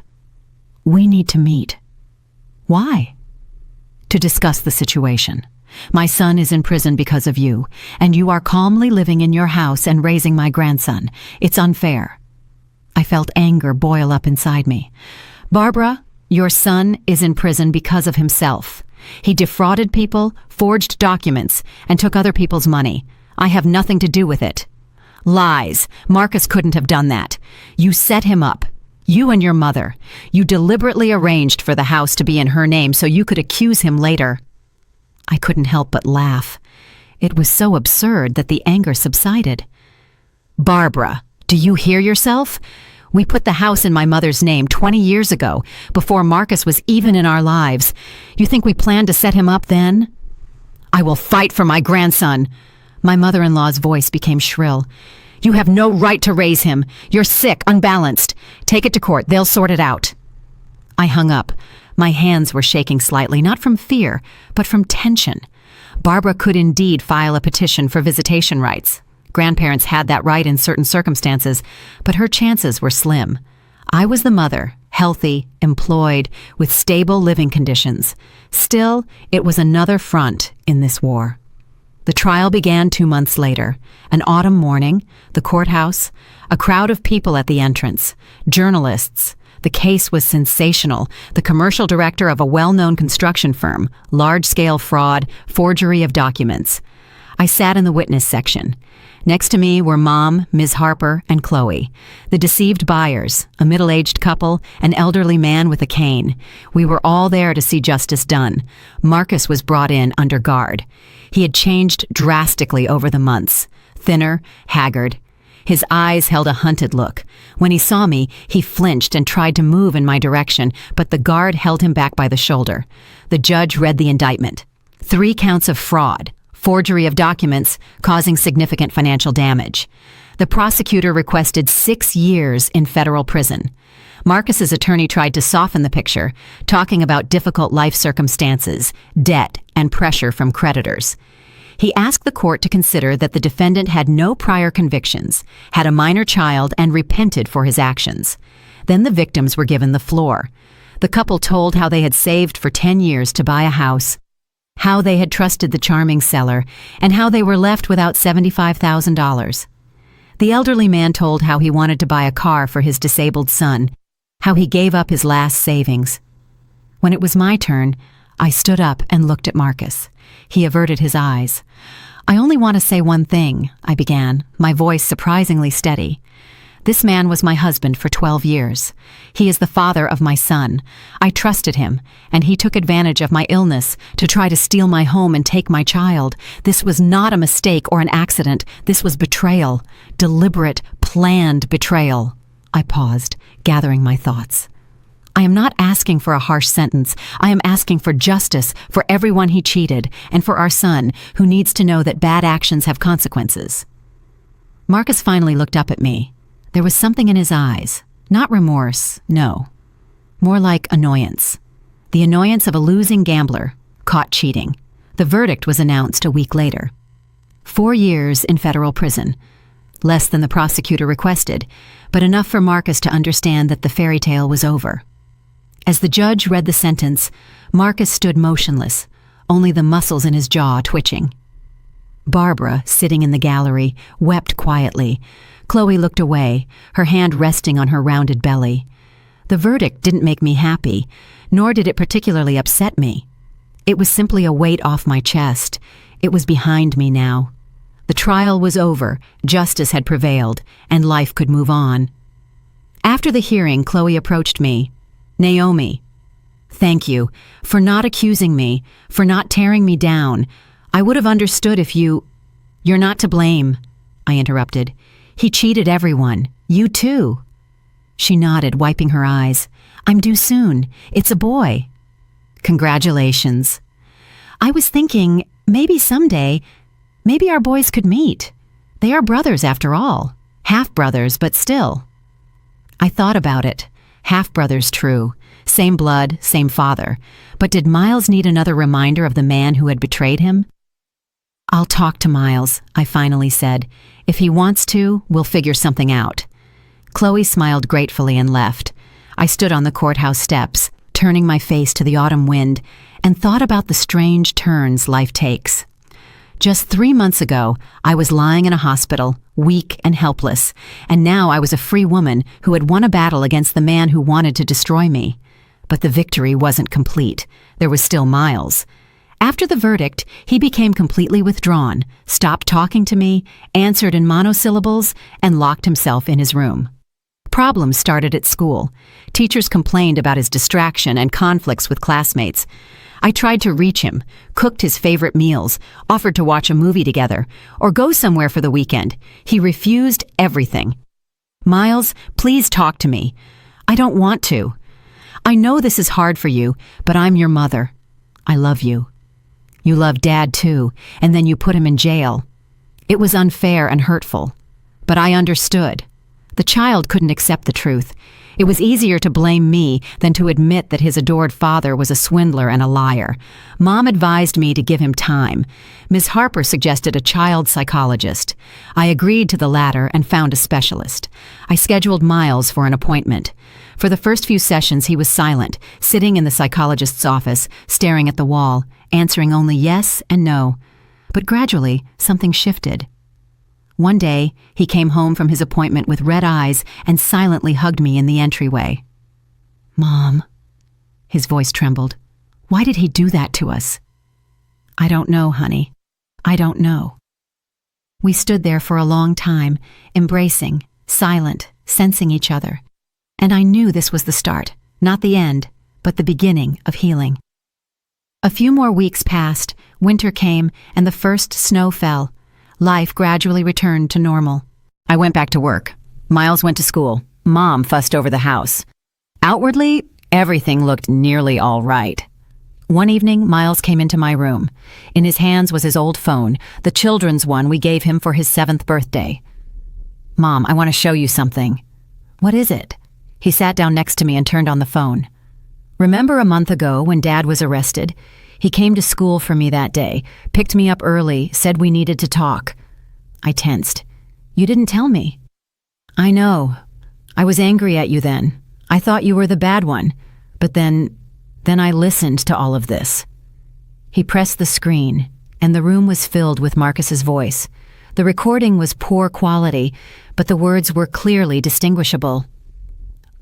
"We need to meet." "Why?" "To discuss the situation. My son is in prison because of you, and you are calmly living in your house and raising my grandson. It's unfair." I felt anger boil up inside me. "Barbara, your son is in prison because of himself. He defrauded people, forged documents, and took other people's money. I have nothing to do with it." "Lies. Marcus couldn't have done that. You set him up. You and your mother. You deliberately arranged for the house to be in her name so you could accuse him later." I couldn't help but laugh. It was so absurd that the anger subsided. "Barbara, do you hear yourself? We put the house in my mother's name 20 years ago, before Marcus was even in our lives. You think we planned to set him up then?" "I will fight for my grandson." My mother-in-law's voice became shrill. "You have no right to raise him. You're sick, unbalanced. Take it to court. They'll sort it out." I hung up. My hands were shaking slightly, not from fear, but from tension. Barbara could indeed file a petition for visitation rights. Grandparents had that right in certain circumstances, but her chances were slim. I was the mother, healthy, employed, with stable living conditions. Still, it was another front in this war. The trial began 2 months later. An autumn morning, the courthouse, a crowd of people at the entrance, journalists. The case was sensational. The commercial director of a well-known construction firm, large-scale fraud, forgery of documents. I sat in the witness section. Next to me were Mom, Ms. Harper, and Chloe. The deceived buyers, a middle-aged couple, an elderly man with a cane. We were all there to see justice done. Marcus was brought in under guard. He had changed drastically over the months. Thinner, haggard. His eyes held a hunted look. When he saw me, he flinched and tried to move in my direction, but the guard held him back by the shoulder. The judge read the indictment. 3 counts of fraud, forgery of documents, causing significant financial damage. The prosecutor requested 6 years in federal prison. Marcus's attorney tried to soften the picture, talking about difficult life circumstances, debt, and pressure from creditors. He asked the court to consider that the defendant had no prior convictions, had a minor child, and repented for his actions. Then the victims were given the floor. The couple told how they had saved for 10 years to buy a house, how they had trusted the charming seller, and how they were left without $75,000. The elderly man told how he wanted to buy a car for his disabled son, how he gave up his last savings. When it was my turn, I stood up and looked at Marcus. He averted his eyes. "I only want to say one thing," I began, my voice surprisingly steady. "This man was my husband for 12 years. He is the father of my son. I trusted him, and he took advantage of my illness to try to steal my home and take my child. This was not a mistake or an accident. This was betrayal. Deliberate, planned betrayal." I paused, gathering my thoughts. "I am not asking for a harsh sentence. I am asking for justice for everyone he cheated, and for our son, who needs to know that bad actions have consequences." Marcus finally looked up at me. There was something in his eyes. Not remorse, no. More like annoyance. The annoyance of a losing gambler, caught cheating. The verdict was announced a week later. 4 years in federal prison. Less than the prosecutor requested, but enough for Marcus to understand that the fairy tale was over. As the judge read the sentence, Marcus stood motionless, only the muscles in his jaw twitching. Barbara, sitting in the gallery, wept quietly. Chloe looked away, her hand resting on her rounded belly. The verdict didn't make me happy, nor did it particularly upset me. It was simply a weight off my chest. It was behind me now. The trial was over, justice had prevailed, and life could move on. After the hearing, Chloe approached me. "Naomi, thank you for not accusing me, for not tearing me down. I would have understood if you—" "You're not to blame," I interrupted. "He cheated everyone. You too." She nodded, wiping her eyes. "I'm due soon. It's a boy." "Congratulations." "I was thinking, maybe someday, maybe our boys could meet. They are brothers after all. Half-brothers, but still." I thought about it. Half-brothers, true. Same blood, same father. But did Miles need another reminder of the man who had betrayed him? "I'll talk to Miles," I finally said. "If he wants to, we'll figure something out." Chloe smiled gratefully and left. I stood on the courthouse steps, turning my face to the autumn wind, and thought about the strange turns life takes. Just 3 months ago, I was lying in a hospital, weak and helpless, and now I was a free woman who had won a battle against the man who wanted to destroy me. But the victory wasn't complete. There was still Miles. After the verdict, he became completely withdrawn, stopped talking to me, answered in monosyllables, and locked himself in his room. Problems started at school. Teachers complained about his distraction and conflicts with classmates. I tried to reach him, cooked his favorite meals, offered to watch a movie together, or go somewhere for the weekend. He refused everything. "Miles, please talk to me." "I don't want to." "I know this is hard for you, but I'm your mother. I love you." "You love Dad too, and then you put him in jail." It was unfair and hurtful, but I understood. The child couldn't accept the truth. It was easier to blame me than to admit that his adored father was a swindler and a liar. Mom advised me to give him time. Ms. Harper suggested a child psychologist. I agreed to the latter and found a specialist. I scheduled Miles for an appointment. For the first few sessions, he was silent, sitting in the psychologist's office, staring at the wall, answering only yes and no. But gradually, something shifted. One day, he came home from his appointment with red eyes and silently hugged me in the entryway. "Mom," his voice trembled. "Why did he do that to us?" "I don't know, honey. I don't know." We stood there for a long time, embracing, silent, sensing each other. And I knew this was the start, not the end, but the beginning of healing. A few more weeks passed, winter came, and the first snow fell. Life gradually returned to normal. I went back to work. Miles went to school. Mom fussed over the house. Outwardly, everything looked nearly all right. One evening, Miles came into my room. In his hands was his old phone, the children's one we gave him for his 7th birthday. "Mom, I want to show you something." "What is it?" He sat down next to me and turned on the phone. "Remember a month ago when Dad was arrested? He came to school for me that day, picked me up early, said we needed to talk." I tensed. "You didn't tell me." "I know. I was angry at you then. I thought you were the bad one. But then I listened to all of this." He pressed the screen, and the room was filled with Marcus's voice. The recording was poor quality, but the words were clearly distinguishable.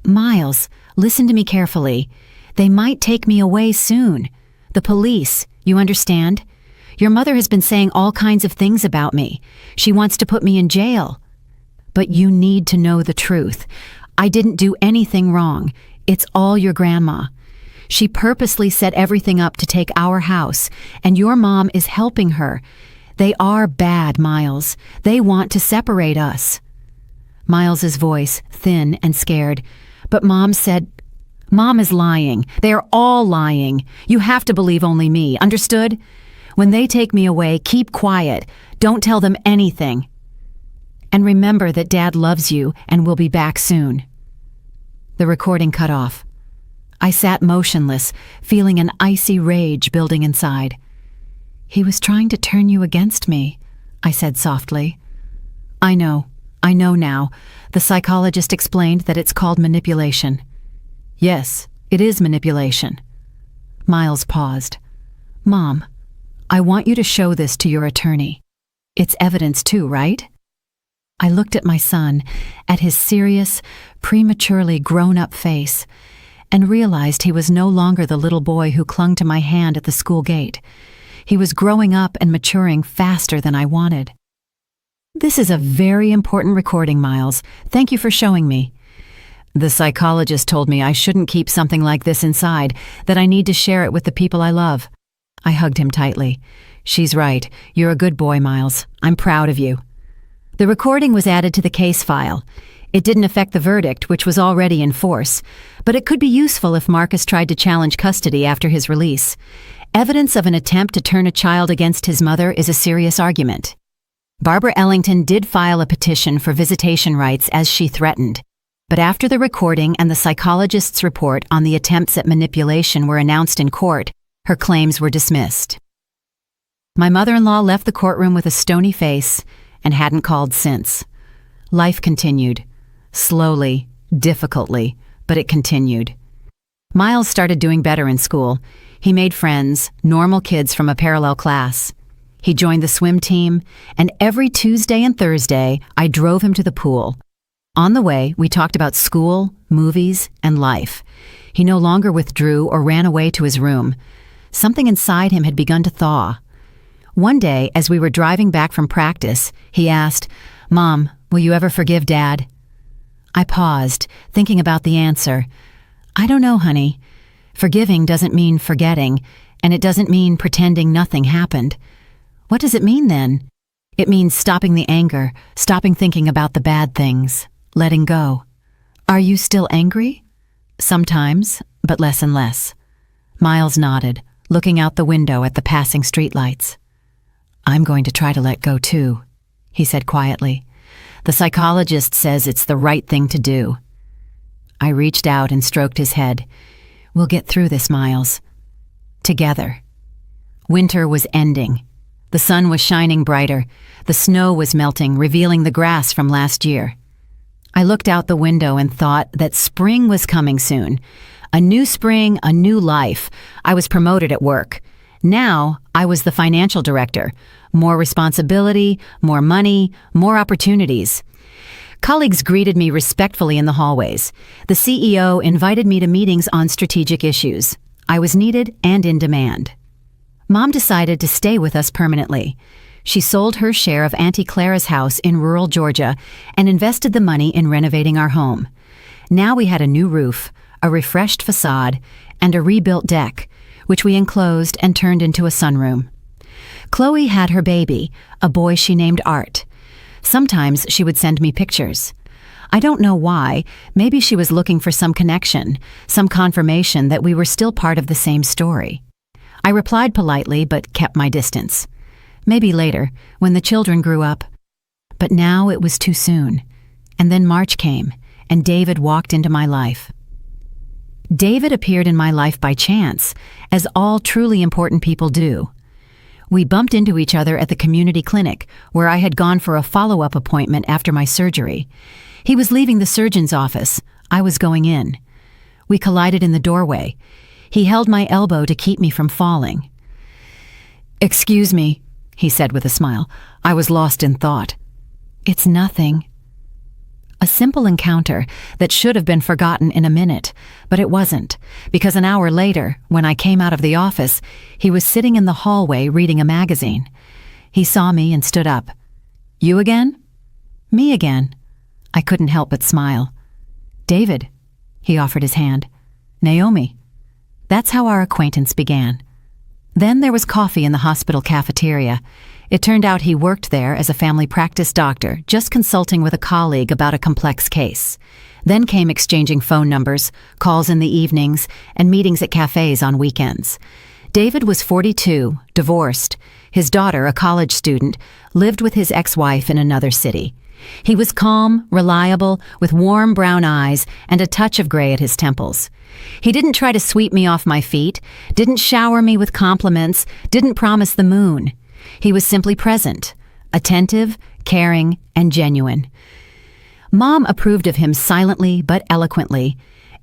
"Miles, listen to me carefully. They might take me away soon. The police, you understand? Your mother has been saying all kinds of things about me. She wants to put me in jail. But you need to know the truth. I didn't do anything wrong. It's all your grandma. She purposely set everything up to take our house, and your mom is helping her. They are bad, Miles. They want to separate us." Miles's voice, thin and scared. But Mom said, "Mom is lying. They are all lying. You have to believe only me, understood? When they take me away, keep quiet. Don't tell them anything. And remember that Dad loves you and will be back soon." The recording cut off. I sat motionless, feeling an icy rage building inside. "He was trying to turn you against me," I said softly. I know now. The psychologist explained that it's called manipulation." "Yes, it is manipulation." Miles paused. "Mom, I want you to show this to your attorney. It's evidence too, right?" I looked at my son, at his serious, prematurely grown-up face, and realized he was no longer the little boy who clung to my hand at the school gate. He was growing up and maturing faster than I wanted. "This is a very important recording, Miles. Thank you for showing me. The psychologist told me I shouldn't keep something like this inside, that I need to share it with the people I love." I hugged him tightly. "She's right. You're a good boy, Miles. I'm proud of you." The recording was added to the case file. It didn't affect the verdict, which was already in force, but it could be useful if Marcus tried to challenge custody after his release. Evidence of an attempt to turn a child against his mother is a serious argument. Barbara Ellington did file a petition for visitation rights as she threatened. But after the recording and the psychologist's report on the attempts at manipulation were announced in court, her claims were dismissed. My mother-in-law left the courtroom with a stony face and hadn't called since. Life continued. Slowly, difficultly, but it continued. Miles started doing better in school. He made friends, normal kids from a parallel class. He joined the swim team, and every Tuesday and Thursday, I drove him to the pool. On the way, we talked about school, movies, and life. He no longer withdrew or ran away to his room. Something inside him had begun to thaw. One day, as we were driving back from practice, he asked, "Mom, will you ever forgive Dad?" I paused, thinking about the answer. "I don't know, honey. Forgiving doesn't mean forgetting, and it doesn't mean pretending nothing happened. What does it mean then? It means stopping the anger, stopping thinking about the bad things. Letting go." "Are you still angry?" "Sometimes, but less and less." Miles nodded, looking out the window at the passing streetlights. "I'm going to try to let go too," he said quietly. "The psychologist says it's the right thing to do." I reached out and stroked his head. "We'll get through this, Miles. Together." Winter was ending. The sun was shining brighter. The snow was melting, revealing the grass from last year. I looked out the window and thought that spring was coming soon. A new spring, a new life. I was promoted at work. Now, I was the financial director. More responsibility, more money, more opportunities. Colleagues greeted me respectfully in the hallways. The CEO invited me to meetings on strategic issues. I was needed and in demand. Mom decided to stay with us permanently. She sold her share of Auntie Clara's house in rural Georgia and invested the money in renovating our home. Now we had a new roof, a refreshed facade, and a rebuilt deck, which we enclosed and turned into a sunroom. Chloe had her baby, a boy she named Art. Sometimes she would send me pictures. I don't know why. Maybe she was looking for some connection, some confirmation that we were still part of the same story. I replied politely but kept my distance. Maybe later, when the children grew up. But now it was too soon. And then March came, and David walked into my life. David appeared in my life by chance, as all truly important people do. We bumped into each other at the community clinic, where I had gone for a follow-up appointment after my surgery. He was leaving the surgeon's office. I was going in. We collided in the doorway. He held my elbow to keep me from falling. "Excuse me," he said with a smile. "I was lost in thought." "It's nothing." A simple encounter that should have been forgotten in a minute, but it wasn't, because an hour later, when I came out of the office, he was sitting in the hallway reading a magazine. He saw me and stood up. "You again?" "Me again." I couldn't help but smile. "David," he offered his hand. "Naomi." That's how our acquaintance began. Then there was coffee in the hospital cafeteria. It turned out he worked there as a family practice doctor, just consulting with a colleague about a complex case. Then came exchanging phone numbers, calls in the evenings, and meetings at cafes on weekends. David was 42, divorced. His daughter, a college student, lived with his ex-wife in another city. He was calm, reliable, with warm brown eyes and a touch of gray at his temples. He didn't try to sweep me off my feet, didn't shower me with compliments, didn't promise the moon. He was simply present, attentive, caring, and genuine. Mom approved of him silently but eloquently.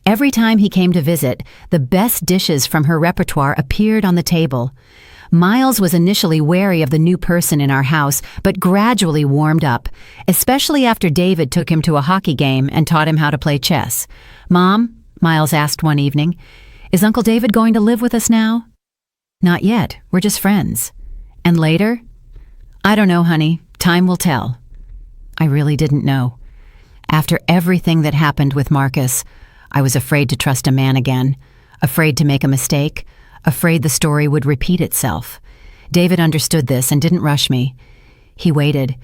Every time he came to visit, the best dishes from her repertoire appeared on the table. Miles was initially wary of the new person in our house, but gradually warmed up, especially after David took him to a hockey game and taught him how to play chess. "Mom, Miles asked one evening. "Is Uncle David going to live with us now?" "Not yet. We're just friends." "And later?" "I don't know, honey. Time will tell." I really didn't know. After everything that happened with Marcus, I was afraid to trust a man again, afraid to make a mistake, afraid the story would repeat itself. David understood this and didn't rush me. He waited.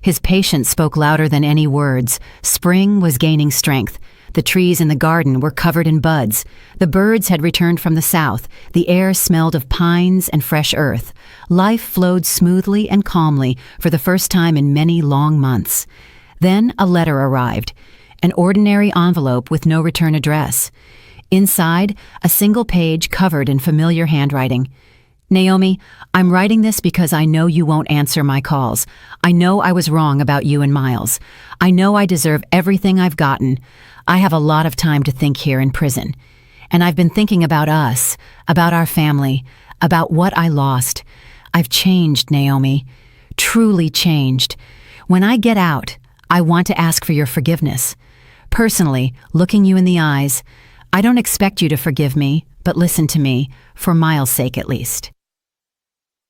His patience spoke louder than any words. Spring was gaining strength. The trees in the garden were covered in buds. The birds had returned from the south. The air smelled of pines and fresh earth. Life flowed smoothly and calmly for the first time in many long months. Then a letter arrived, an ordinary envelope with no return address. Inside, a single page covered in familiar handwriting. "Naomi, I'm writing this because I know you won't answer my calls. I know I was wrong about you and Miles. I know I deserve everything I've gotten. I have a lot of time to think here in prison. And I've been thinking about us, about our family, about what I lost. I've changed, Naomi. Truly changed. When I get out, I want to ask for your forgiveness. Personally, looking you in the eyes, I don't expect you to forgive me, but listen to me, for Miles' sake at least.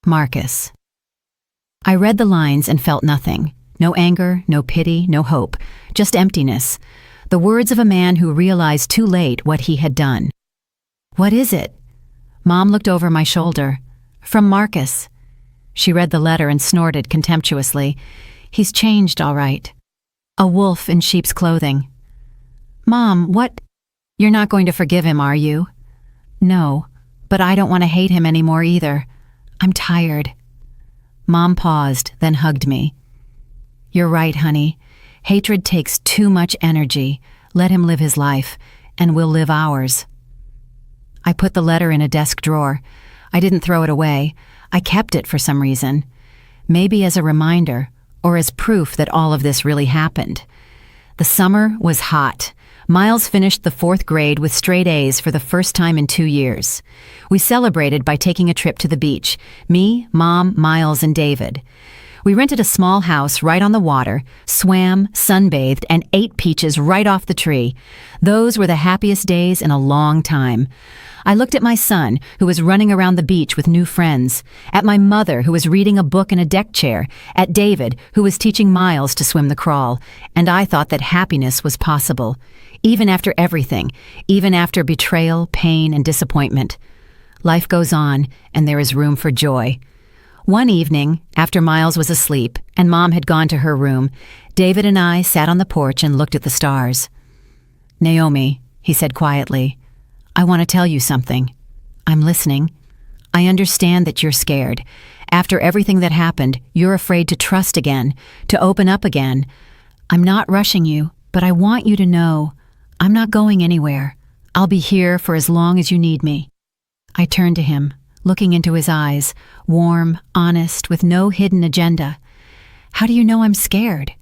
Marcus." I read the lines and felt nothing. No anger, no pity, no hope, just emptiness. The words of a man who realized too late what he had done. "What is it?" Mom looked over my shoulder. "From Marcus." She read the letter and snorted contemptuously. "He's changed, all right. A wolf in sheep's clothing." "Mom, what? You're not going to forgive him, are you?" "No, but I don't want to hate him anymore either. I'm tired." Mom paused, then hugged me. "You're right, honey. Hatred takes too much energy. Let him live his life, and we'll live ours." I put the letter in a desk drawer. I didn't throw it away. I kept it for some reason. Maybe as a reminder, or as proof that all of this really happened. The summer was hot. Miles finished the 4th grade with straight A's for the first time in 2 years. We celebrated by taking a trip to the beach, me, Mom, Miles, and David. We rented a small house right on the water, swam, sunbathed, and ate peaches right off the tree. Those were the happiest days in a long time. I looked at my son, who was running around the beach with new friends, at my mother, who was reading a book in a deck chair, at David, who was teaching Miles to swim the crawl, and I thought that happiness was possible, even after everything, even after betrayal, pain, and disappointment. Life goes on, and there is room for joy. One evening, after Miles was asleep and Mom had gone to her room, David and I sat on the porch and looked at the stars. "Naomi," he said quietly, "I want to tell you something. I'm listening. I understand that you're scared. After everything that happened, you're afraid to trust again, to open up again. I'm not rushing you, but I want you to know I'm not going anywhere. I'll be here for as long as you need me." I turned to him, looking into his eyes, warm, honest, with no hidden agenda. "How do you know I'm scared?"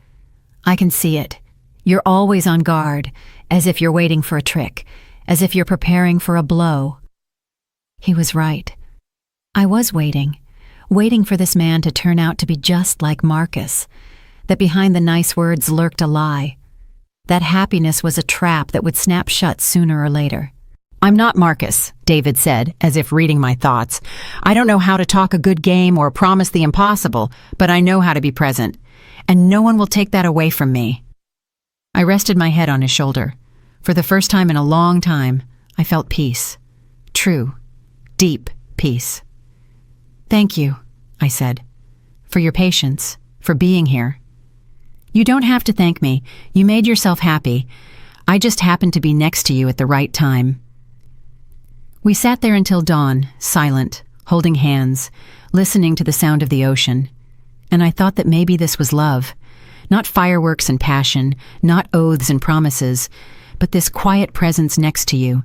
"I can see it. You're always on guard, as if you're waiting for a trick, as if you're preparing for a blow." He was right. I was waiting for this man to turn out to be just like Marcus, that behind the nice words lurked a lie, that happiness was a trap that would snap shut sooner or later. "I'm not Marcus," David said, as if reading my thoughts. "I don't know how to talk a good game or promise the impossible, but I know how to be present, and no one will take that away from me." I rested my head on his shoulder. For the first time in a long time, I felt peace. True, deep peace. "Thank you," I said, "for your patience, for being here." "You don't have to thank me. You made yourself happy. I just happened to be next to you at the right time." We sat there until dawn, silent, holding hands, listening to the sound of the ocean. And I thought that maybe this was love. Not fireworks and passion, not oaths and promises, but this quiet presence next to you,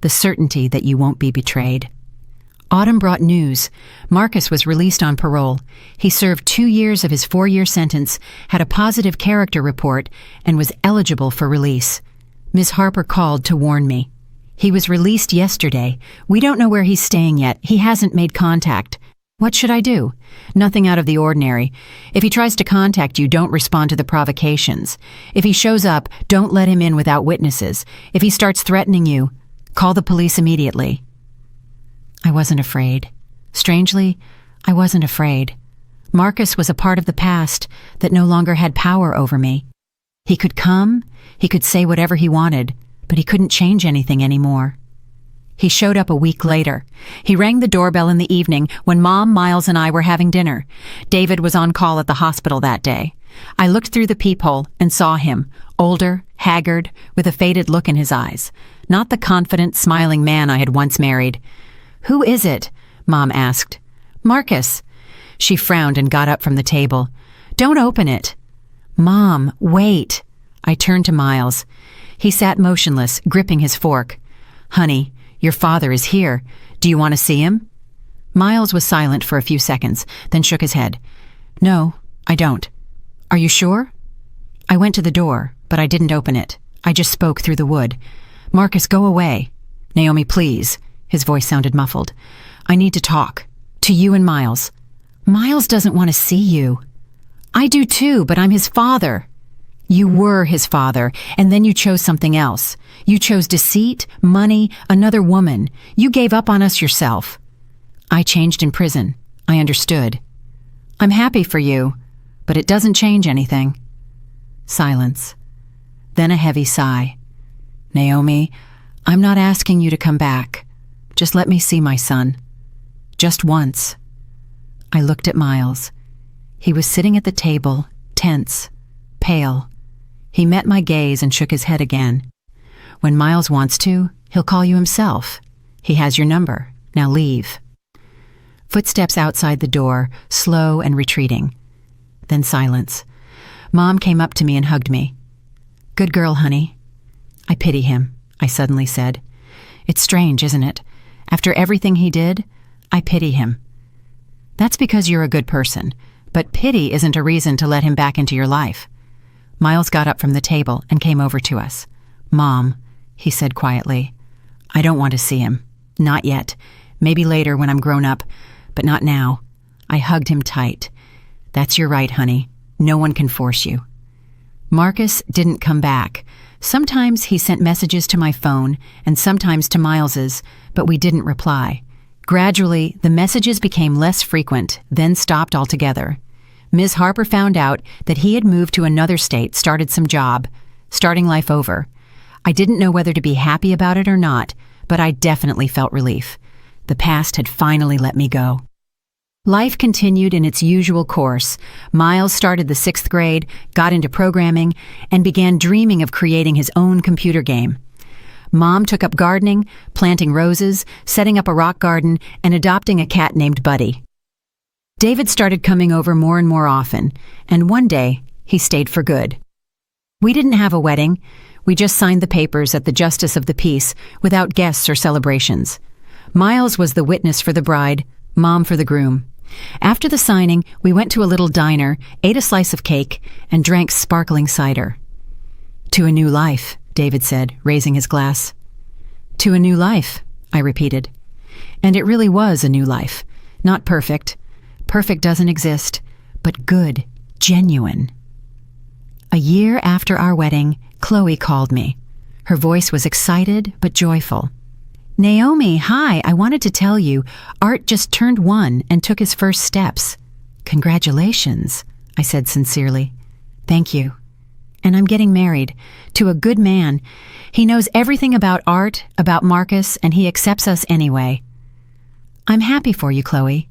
the certainty that you won't be betrayed. Autumn brought news. Marcus was released on parole. He served 2 years of his 4-year sentence, had a positive character report, and was eligible for release. Ms. Harper called to warn me. "He was released yesterday. We don't know where he's staying yet. He hasn't made contact." What should I do? Nothing out of the ordinary. If he tries to contact you, don't respond to the provocations. If he shows up, don't let him in without witnesses. If he starts threatening you, call the police immediately. I wasn't afraid. Strangely, I wasn't afraid. Marcus was a part of the past that no longer had power over me. He could come, he could say whatever he wanted, but he couldn't change anything anymore. He showed up a week later. He rang the doorbell in the evening when Mom, Miles, and I were having dinner. David was on call at the hospital that day. I looked through the peephole and saw him, older, haggard, with a faded look in his eyes. Not the confident, smiling man I had once married. "Who is it?" Mom asked. "Marcus." She frowned and got up from the table. "Don't open it." "Mom, wait." I turned to Miles. He sat motionless, gripping his fork. "Honey, your father is here. Do you want to see him?" Miles was silent for a few seconds, then shook his head. "No, I don't." "Are you sure?" I went to the door, but I didn't open it. I just spoke through the wood. "Marcus, go away." "Naomi, please." His voice sounded muffled. "I need to talk. To you and Miles." "Miles doesn't want to see you." "I do too, but I'm his father." "You were his father, and then you chose something else. You chose deceit, money, another woman. You gave up on us yourself." "I changed in prison. I understood." "I'm happy for you, but it doesn't change anything." Silence. Then a heavy sigh. "Naomi, I'm not asking you to come back. Just let me see my son. Just once." I looked at Miles. He was sitting at the table, tense, pale. He met my gaze and shook his head again. "When Miles wants to, he'll call you himself. He has your number. Now leave." Footsteps outside the door, slow and retreating. Then silence. Mom came up to me and hugged me. "Good girl, honey." "I pity him," I suddenly said. "It's strange, isn't it? After everything he did, I pity him." "That's because you're a good person, but pity isn't a reason to let him back into your life." Miles got up from the table and came over to us. "Mom," he said quietly, "I don't want to see him. Not yet. Maybe later when I'm grown up, but not now." I hugged him tight. "That's your right, honey. No one can force you." Marcus didn't come back. Sometimes he sent messages to my phone and sometimes to Miles's, but we didn't reply. Gradually, the messages became less frequent, then stopped altogether. Ms. Harper found out that he had moved to another state, started some job, starting life over. I didn't know whether to be happy about it or not, but I definitely felt relief. The past had finally let me go. Life continued in its usual course. Miles started the 6th grade, got into programming, and began dreaming of creating his own computer game. Mom took up gardening, planting roses, setting up a rock garden, and adopting a cat named Buddy. David started coming over more and more often, and one day, he stayed for good. We didn't have a wedding. We just signed the papers at the Justice of the Peace without guests or celebrations. Miles was the witness for the bride, Mom for the groom. After the signing, we went to a little diner, ate a slice of cake, and drank sparkling cider. "To a new life," David said, raising his glass. "To a new life," I repeated. And it really was a new life. Not perfect. Perfect doesn't exist, but good, genuine. A year after our wedding, Chloe called me. Her voice was excited but joyful. "Naomi, hi, I wanted to tell you, Art just turned 1 and took his first steps." "Congratulations," I said sincerely. "Thank you. And I'm getting married, to a good man. He knows everything about Art, about Marcus, and he accepts us anyway." "I'm happy for you, Chloe."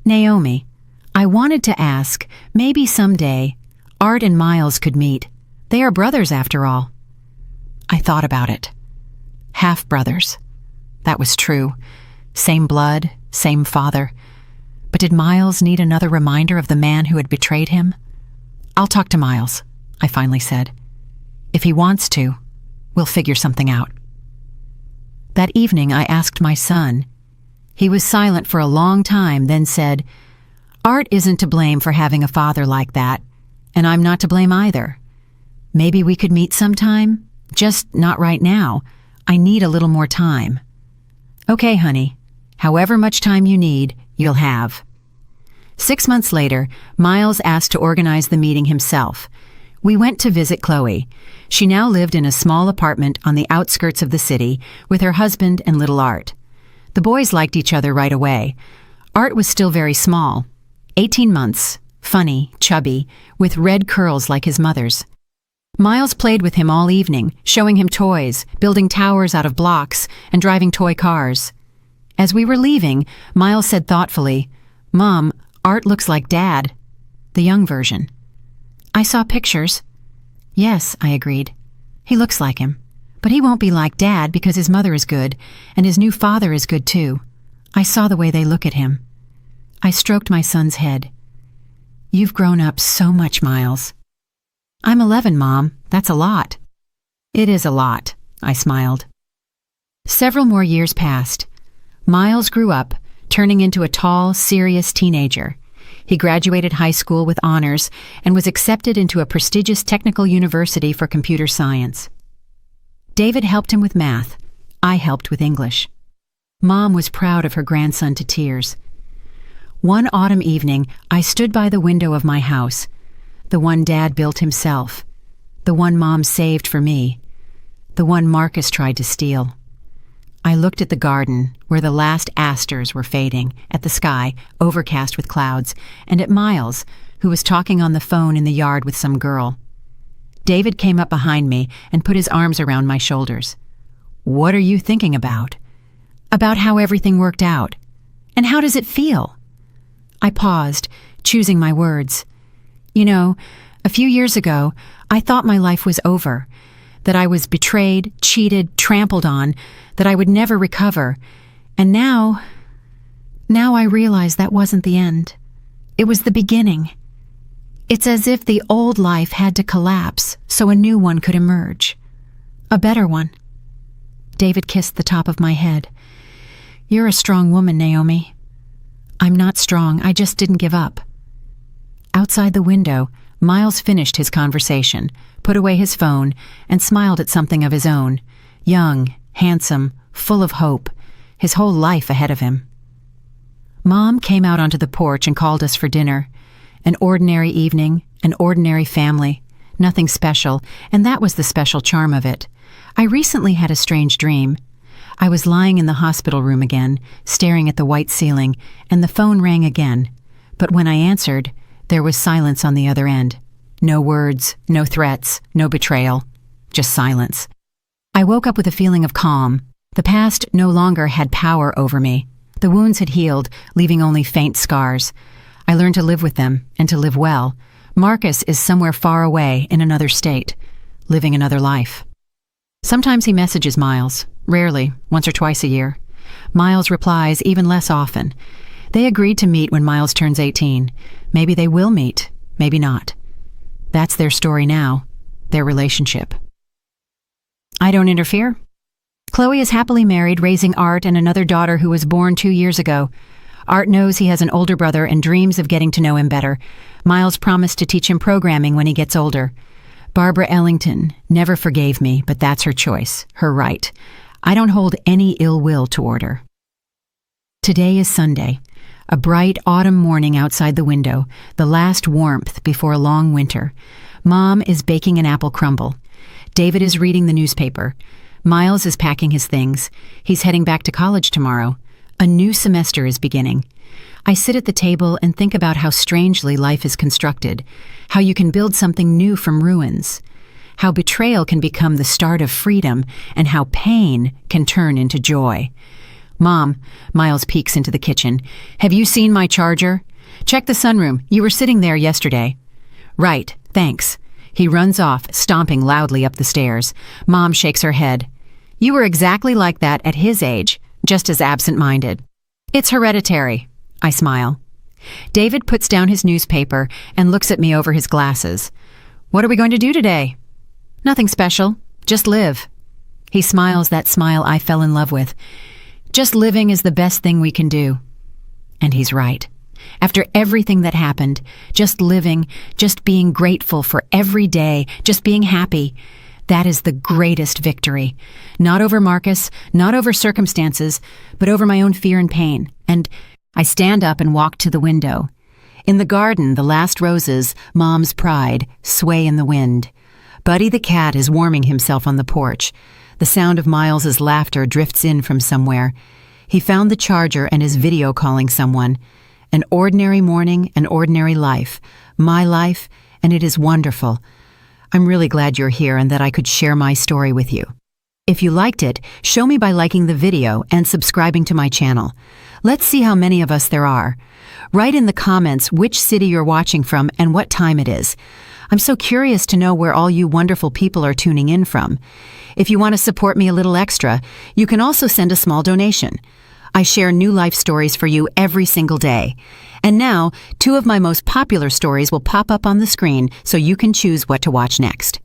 "Naomi, I wanted to ask, maybe someday, Art and Miles could meet. They are brothers after all." I thought about it. Half-brothers. That was true. Same blood, same father. But did Miles need another reminder of the man who had betrayed him? "I'll talk to Miles," I finally said. "If he wants to, we'll figure something out." That evening I asked my son. He was silent for a long time, then said, "Art isn't to blame for having a father like that, and I'm not to blame either. Maybe we could meet sometime, just not right now. I need a little more time." "Okay, honey. However much time you need, you'll have." 6 months later, Miles asked to organize the meeting himself. We went to visit Chloe. She now lived in a small apartment on the outskirts of the city with her husband and little Art. The boys liked each other right away. Art was still very small, 18 months, funny, chubby, with red curls like his mother's. Miles played with him all evening, showing him toys, building towers out of blocks, and driving toy cars. As we were leaving, Miles said thoughtfully, "Mom, Art looks like Dad, the young version." "I saw pictures." "Yes," I agreed. "He looks like him. But he won't be like Dad because his mother is good, and his new father is good too. I saw the way they look at him." I stroked my son's head. "You've grown up so much, Miles." "I'm 11, Mom. That's a lot." "It is a lot," I smiled. Several more years passed. Miles grew up, turning into a tall, serious teenager. He graduated high school with honors and was accepted into a prestigious technical university for computer science. David helped him with math. I helped with English. Mom was proud of her grandson to tears. One autumn evening, I stood by the window of my house, the one Dad built himself, the one Mom saved for me, the one Marcus tried to steal. I looked at the garden, where the last asters were fading, at the sky, overcast with clouds, and at Miles, who was talking on the phone in the yard with some girl. David came up behind me and put his arms around my shoulders. "What are you thinking about?" "About how everything worked out. And how does it feel?" I paused, choosing my words. "You know, a few years ago, I thought my life was over, that I was betrayed, cheated, trampled on, that I would never recover. And now I realize that wasn't the end. It was the beginning. It's as if the old life had to collapse so a new one could emerge. A better one." David kissed the top of my head. "You're a strong woman, Naomi." "I'm not strong, I just didn't give up." Outside the window, Miles finished his conversation, put away his phone, and smiled at something of his own. Young, handsome, full of hope, his whole life ahead of him. Mom came out onto the porch and called us for dinner. An ordinary evening, an ordinary family, nothing special, and that was the special charm of it. I recently had a strange dream. I was lying in the hospital room again, staring at the white ceiling, and the phone rang again. But when I answered, there was silence on the other end. No words, no threats, no betrayal, just silence. I woke up with a feeling of calm. The past no longer had power over me. The wounds had healed, leaving only faint scars. I learned to live with them, and to live well. Marcus is somewhere far away in another state, living another life. Sometimes he messages Miles, rarely, once or twice a year. Miles replies even less often. They agreed to meet when Miles turns 18. Maybe they will meet, maybe not. That's their story now, their relationship. I don't interfere. Chloe is happily married, raising Art and another daughter who was born 2 years ago. Art knows he has an older brother and dreams of getting to know him better. Miles promised to teach him programming when he gets older. Barbara Ellington never forgave me, but that's her choice, her right. I don't hold any ill will toward her. Today is Sunday, a bright autumn morning outside the window, the last warmth before a long winter. Mom is baking an apple crumble. David is reading the newspaper. Miles is packing his things. He's heading back to college tomorrow. A new semester is beginning. I sit at the table and think about how strangely life is constructed, how you can build something new from ruins, how betrayal can become the start of freedom, and how pain can turn into joy. "Mom," Miles peeks into the kitchen, "have you seen my charger? Check the sunroom. You were sitting there yesterday." "Right, thanks." He runs off, stomping loudly up the stairs. Mom shakes her head. "You were exactly like that at his age, just as absent-minded." "It's hereditary." I smile. David puts down his newspaper and looks at me over his glasses. "What are we going to do today?" "Nothing special. Just live." He smiles that smile I fell in love with. Just living is the best thing we can do. And he's right. After everything that happened, just living, just being grateful for every day, just being happy, that is the greatest victory. Not over Marcus, not over circumstances, but over my own fear and pain. And I stand up and walk to the window. In the garden, the last roses, Mom's pride, sway in the wind. Buddy the cat is warming himself on the porch. The sound of Miles's laughter drifts in from somewhere. He found the charger and is video calling someone. An ordinary morning, an ordinary life. My life, and it is wonderful. I'm really glad you're here and that I could share my story with you. If you liked it, show me by liking the video and subscribing to my channel. Let's see how many of us there are. Write in the comments which city you're watching from and what time it is. I'm so curious to know where all you wonderful people are tuning in from. If you want to support me a little extra, you can also send a small donation. I share new life stories for you every single day. And now, 2 of my most popular stories will pop up on the screen so you can choose what to watch next.